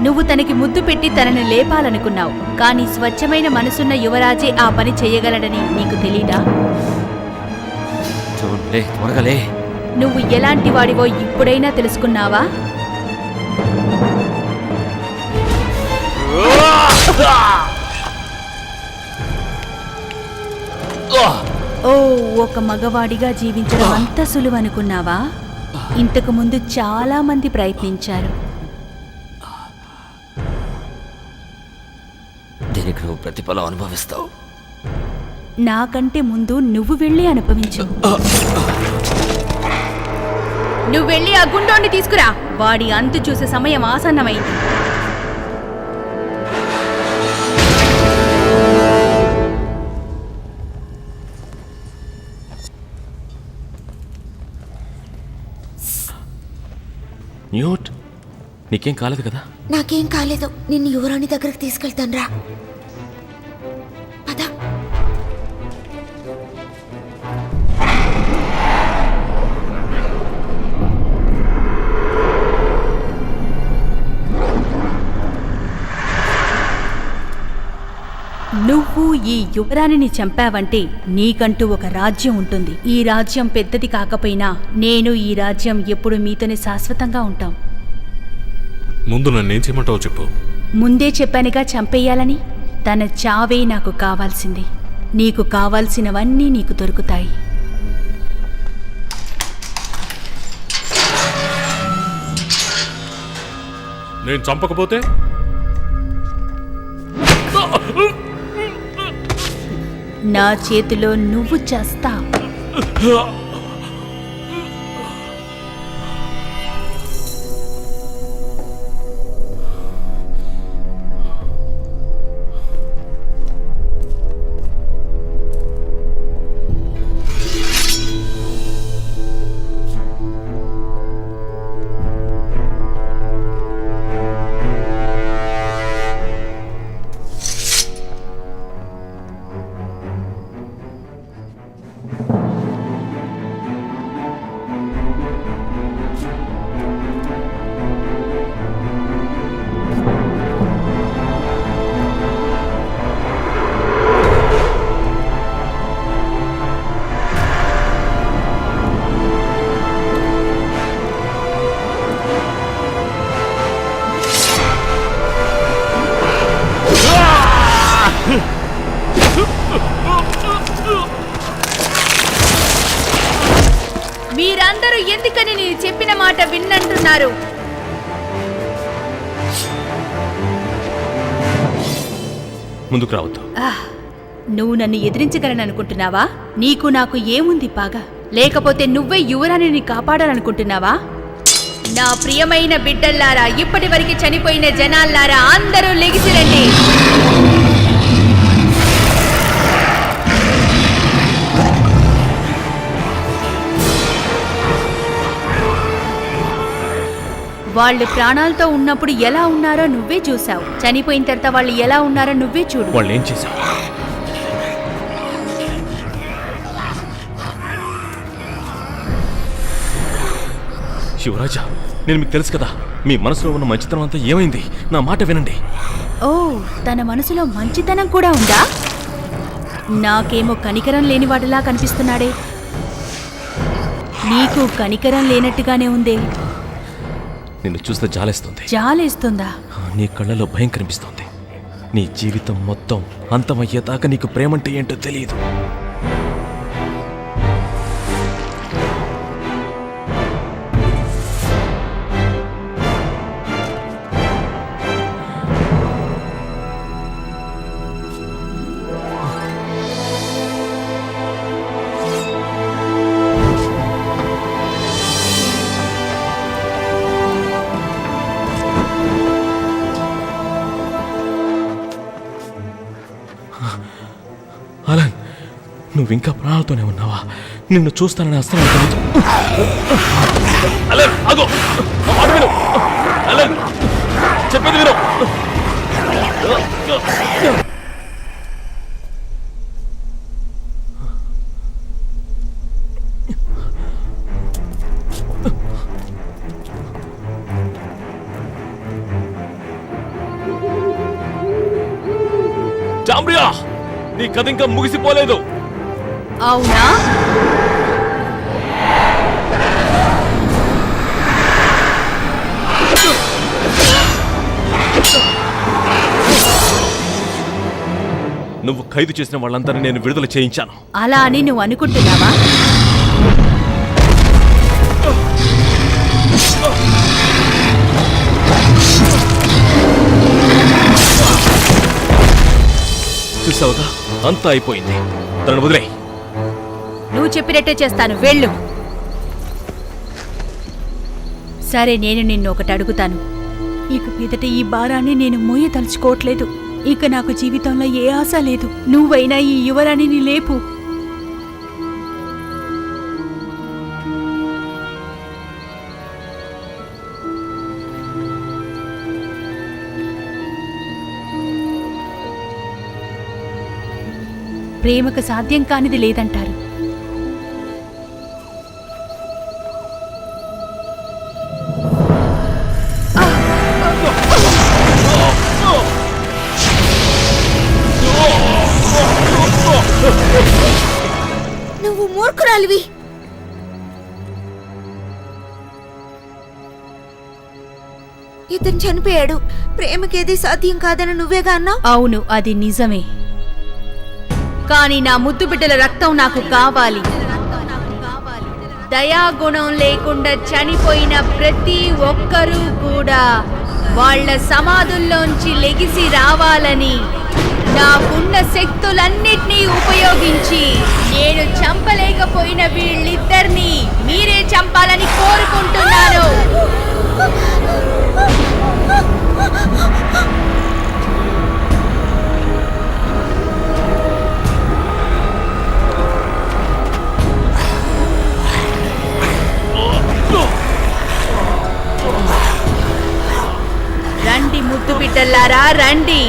D: నువ్వు తనకి ముద్దు పెట్టి తనని లేపాలనుకున్నావు, కానీ స్వచ్ఛమైన మనసున్న యువరాజే ఆ పని చెయ్యగలడని నీకు తెలీదా?
C: చూడలే, త్వరగాలే.
D: నువ్వు ఎలాంటి వాడివో ఇప్పుడైనా తెలుసుకున్నావా? ఓ, ఒక మగవాడిగా జీవించడం అంత సులువనుకున్నావా? ఇంతకు ముందు చాలా మంది ప్రయత్నించారు.
C: దీనికి నువ్వు ప్రతిఫలం అనుభవిస్తావు.
D: నాకంటే ముందు నువ్వు వెళ్ళి అనుభవించు. నువ్వు వెళ్ళి ఆ గుండోని తీసుకురా. వాడి అంతు చూసే సమయం ఆసన్నమైంది.
A: న్యూట్, నీకేం కాలేదు కదా?
B: నాకేం కాలేదు. నిన్ను యువరాణి దగ్గరకు తీసుకెళ్తాను రా. పద.
D: నువ్వు ఈ యువరాణిని చంపావంటే నీకంటూ ఒక రాజ్యం ఉంటుంది. ఈ రాజ్యం పెద్దది కాకపోయినా నేను ఈ రాజ్యం ఎప్పుడు మీతోనే శాశ్వతంగా ఉంటాం.
G: ముందు నన్నేం చేయమంటావు చెప్పు.
D: ముందే చెప్పానుగా చంపేయాలని. తన చావే నాకు కావాల్సింది. నీకు కావాల్సినవన్నీ నీకు దొరుకుతాయి.
G: నేను చంపకపోతే?
D: నా చేతిలో నువ్వు చేస్తావు. మీరందరూ ఎందుకని నేను చెప్పిన మాట విన్నంటున్నారు?
A: ముందుకు రావద్దు.
D: నువ్వు నన్ను ఎదిరించగలననుకుంటున్నావా? నీకు నాకు ఏముంది పాగా? లేకపోతే నువ్వే యువరాణిని కాపాడాలనుకుంటున్నావా? నా ప్రియమైన బిడ్డల్లారా, ఇప్పటి వరకు చనిపోయిన జనాల్లారా, అందరూ లెగిసిరండి. వాళ్ళు ప్రాణాలతో ఉన్నప్పుడు ఎలా ఉన్నారో నువ్వే చూసావు. చనిపోయిన తర్వాత వాళ్ళు ఎలా ఉన్నారో నువ్వే చూడు.
A: వాళ్ళు ఏం చేశావు? శివరాజా, నేను మీకు తెలుసు కదా, మీ మనసులో ఉన్న మంచితనం అంతా ఏమైంది? నా మాట వినండి.
D: ఓ, తన మనసులో మంచితనం కూడా ఉందా? నాకేమో కనికరం లేనివాడిలా కనిపిస్తున్నాడే. నీకు కనికరం లేనట్టుగానే ఉందే.
A: నిన్ను చూస్తే జాలేస్తుంది.
D: జాలేస్తుందా?
A: నీ కళ్ళలో భయం కనిపిస్తోంది. నీ జీవితం మొత్తం అంతమయ్యేదాకా నీకు ప్రేమంటే ఏంటో తెలియదు. అలన్, నువ్వు ఇంకా ప్రాణాలతోనే ఉన్నావా? నిన్ను చూస్తానని అస్సలు అనుకోలేదు. అలన్, ఆగు! నా మాట విను. అలన్, చెప్పేది విను. టాంబ్రియా, నీ కథ ఇంకా ముగిసిపోలేదు.
E: అవునా?
A: నువ్వు ఖైదు చేసిన వాళ్ళందరినీ నేను విడుదల చేయించాను.
E: అలా అని నువ్వు అనుకుంటున్నావా?
A: చూసావుగా, అంతా అయిపోయింది. తనను వదిలేయ్.
E: నువ్వు చెప్పినట్టే చేస్తాను, వెళ్ళు. సరే, నేను నిన్ను ఒకటి అడుగుతాను. ఇక మీదట ఈ భారాన్ని నేను మోయదలుచుకోవట్లేదు. ఇక నాకు జీవితంలో ఏ ఆశ లేదు. నువ్వైనా ఈ యువరాణిని లేపు. ప్రేమకు సాధ్యం కానిది లేదంటారు.
B: నువ్వు మూర్ఖురాలివి. ఇతను చనిపోయాడు. ప్రేమకేది సాధ్యం కాదని నువ్వేగా అన్నావు.
E: అవును, అది నిజమే. కానీ నా ముద్దు బిడ్డల రక్తం నాకు కావాలి. దయాగుణం లేకుండా చనిపోయిన ప్రతి ఒక్కరూ కూడా వాళ్ళ సమాధుల్లోంచి లెగిసి రావాలని నాకున్న శక్తులన్నిటినీ ఉపయోగించి నేను చంపలేకపోయిన వీళ్ళిద్దరినీ మీరే చంపాలని కోరుకుంటున్నాను. రండి ముద్దు బిడ్డల్లారా, రండి.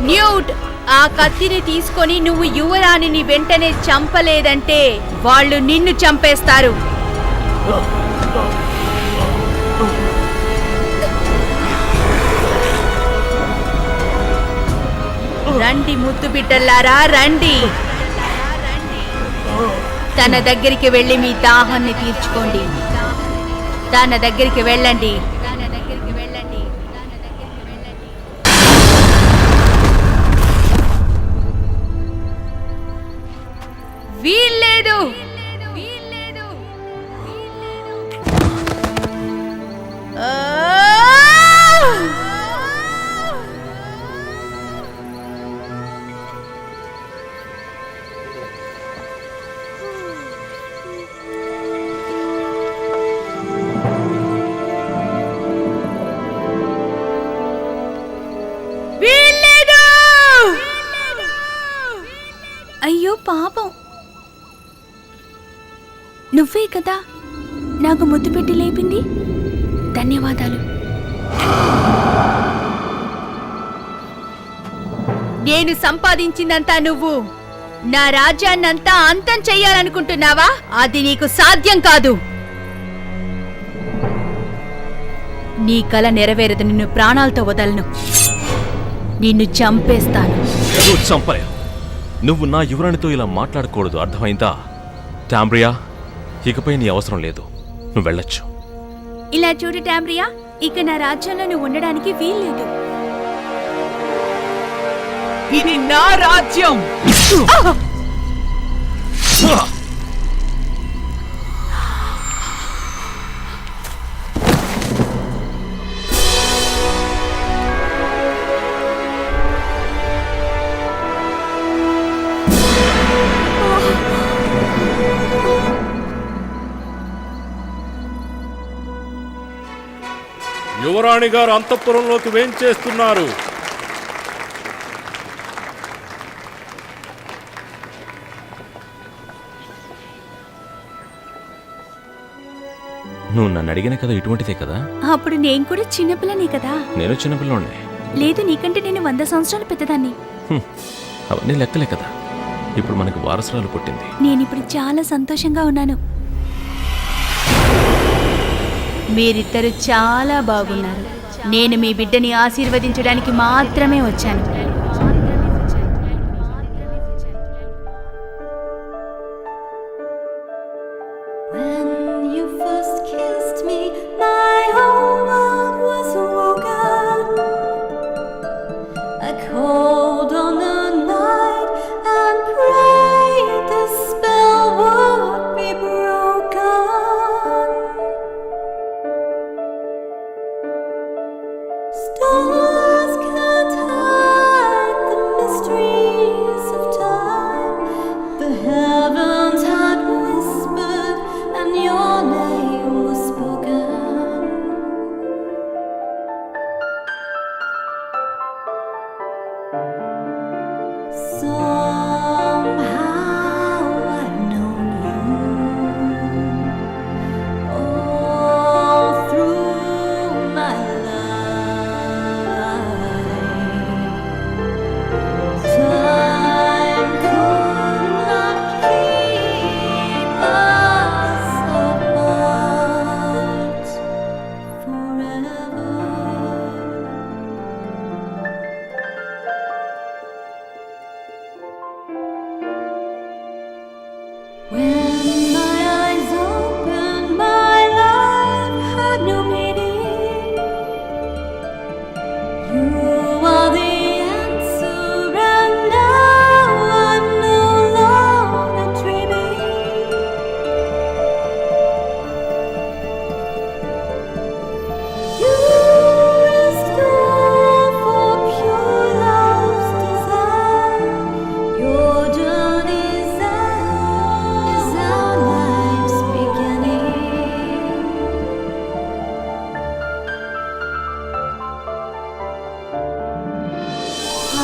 E: న్యూట్, ఆ కత్తిని తీసుకొని నువ్వు యువరాణిని వెంటనే చంపలేదంటే వాళ్ళు నిన్ను చంపేస్తారు. రండి ముద్దు బిడ్డల్లారా, రండి. తన దగ్గరికి వెళ్ళి మీ దాహాన్ని తీర్చుకోండి. తన దగ్గరికి వెళ్ళండి. వీల్లేదు. అయ్యో పాపం, నువ్వే కదా నాకు ముద్దు పెట్టి లేపింది. ధన్యవాదాలు. నేను సంపాదించిందంతా నువ్వు నా రాజ్యాన్నంతా అంతం చెయ్యాలనుకుంటున్నావా? అది నీకు సాధ్యం కాదు. నీ కల నెరవేరదు. నిన్ను ప్రాణాలతో వదలను. నిన్ను చంపేస్తాను.
A: నువ్వు చంపలేవు. నువ్వు నా యువరాణితో ఇలా మాట్లాడకూడదు, అర్థమైందా? టాంబ్రియా, ఇకపై నీ అవసరం లేదు. నువ్వు వెళ్ళొచ్చు.
E: ఇలా చూడు టాంబ్రియా, ఇక నా రాజ్యంలో నువ్వు ఉండడానికి వీల్లేదు.
H: ఇది నా రాజ్యం.
G: యువరాణి గారు అంతఃపురంలోకి వేంచేస్తున్నారు.
A: నువ్వు నన్ను అడిగిన కదా ఇటువంటిదే కదా?
E: అప్పుడు నేను కూడా చిన్నపిల్లనే కదా.
A: నేను చిన్నపిల్లోనే.
E: లేదు, నీకంటే నేను 100 సంవత్సరాలు పెద్దదాన్ని.
A: అవన్నీ లెక్కలే కదా. ఇప్పుడు మనకు వారసురాలు పుట్టింది.
E: నేనిప్పుడు చాలా సంతోషంగా ఉన్నాను.
D: మీరిద్దరు చాలా బాగున్నారు. నేను మీ బిడ్డని ఆశీర్వదించడానికి మాత్రమే వచ్చాను.
I: Stars can't hide the mysteries of time. The heavens had whispered, and your name was spoken. Somehow I've known you all through my life. Time could not keep us apart forever. When my eyes opened, my life had no meaning. You are the answer, and now I'm no longer dreaming. You restore for pure love's desire. Your journey's end is our life's beginning.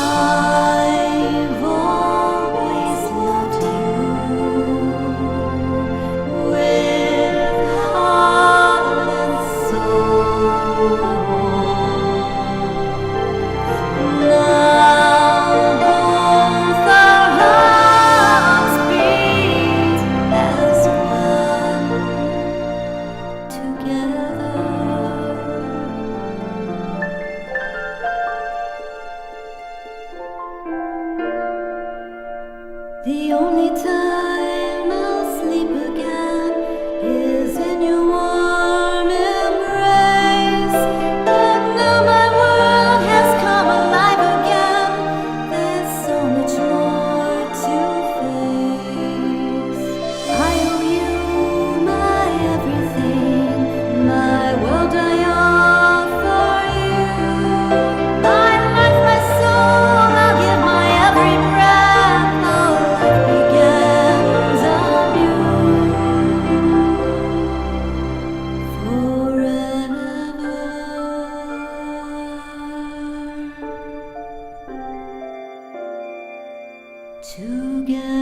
I: I've always loved you with heart and soul. Now both our hearts beat as one together. The only time I'll sleep again is in your warm embrace. And now my world has come alive again. There's so much more to face. I owe you my everything, my world I offer you. My life, my soul, I'll give my every breath. Our life begins anew forever together.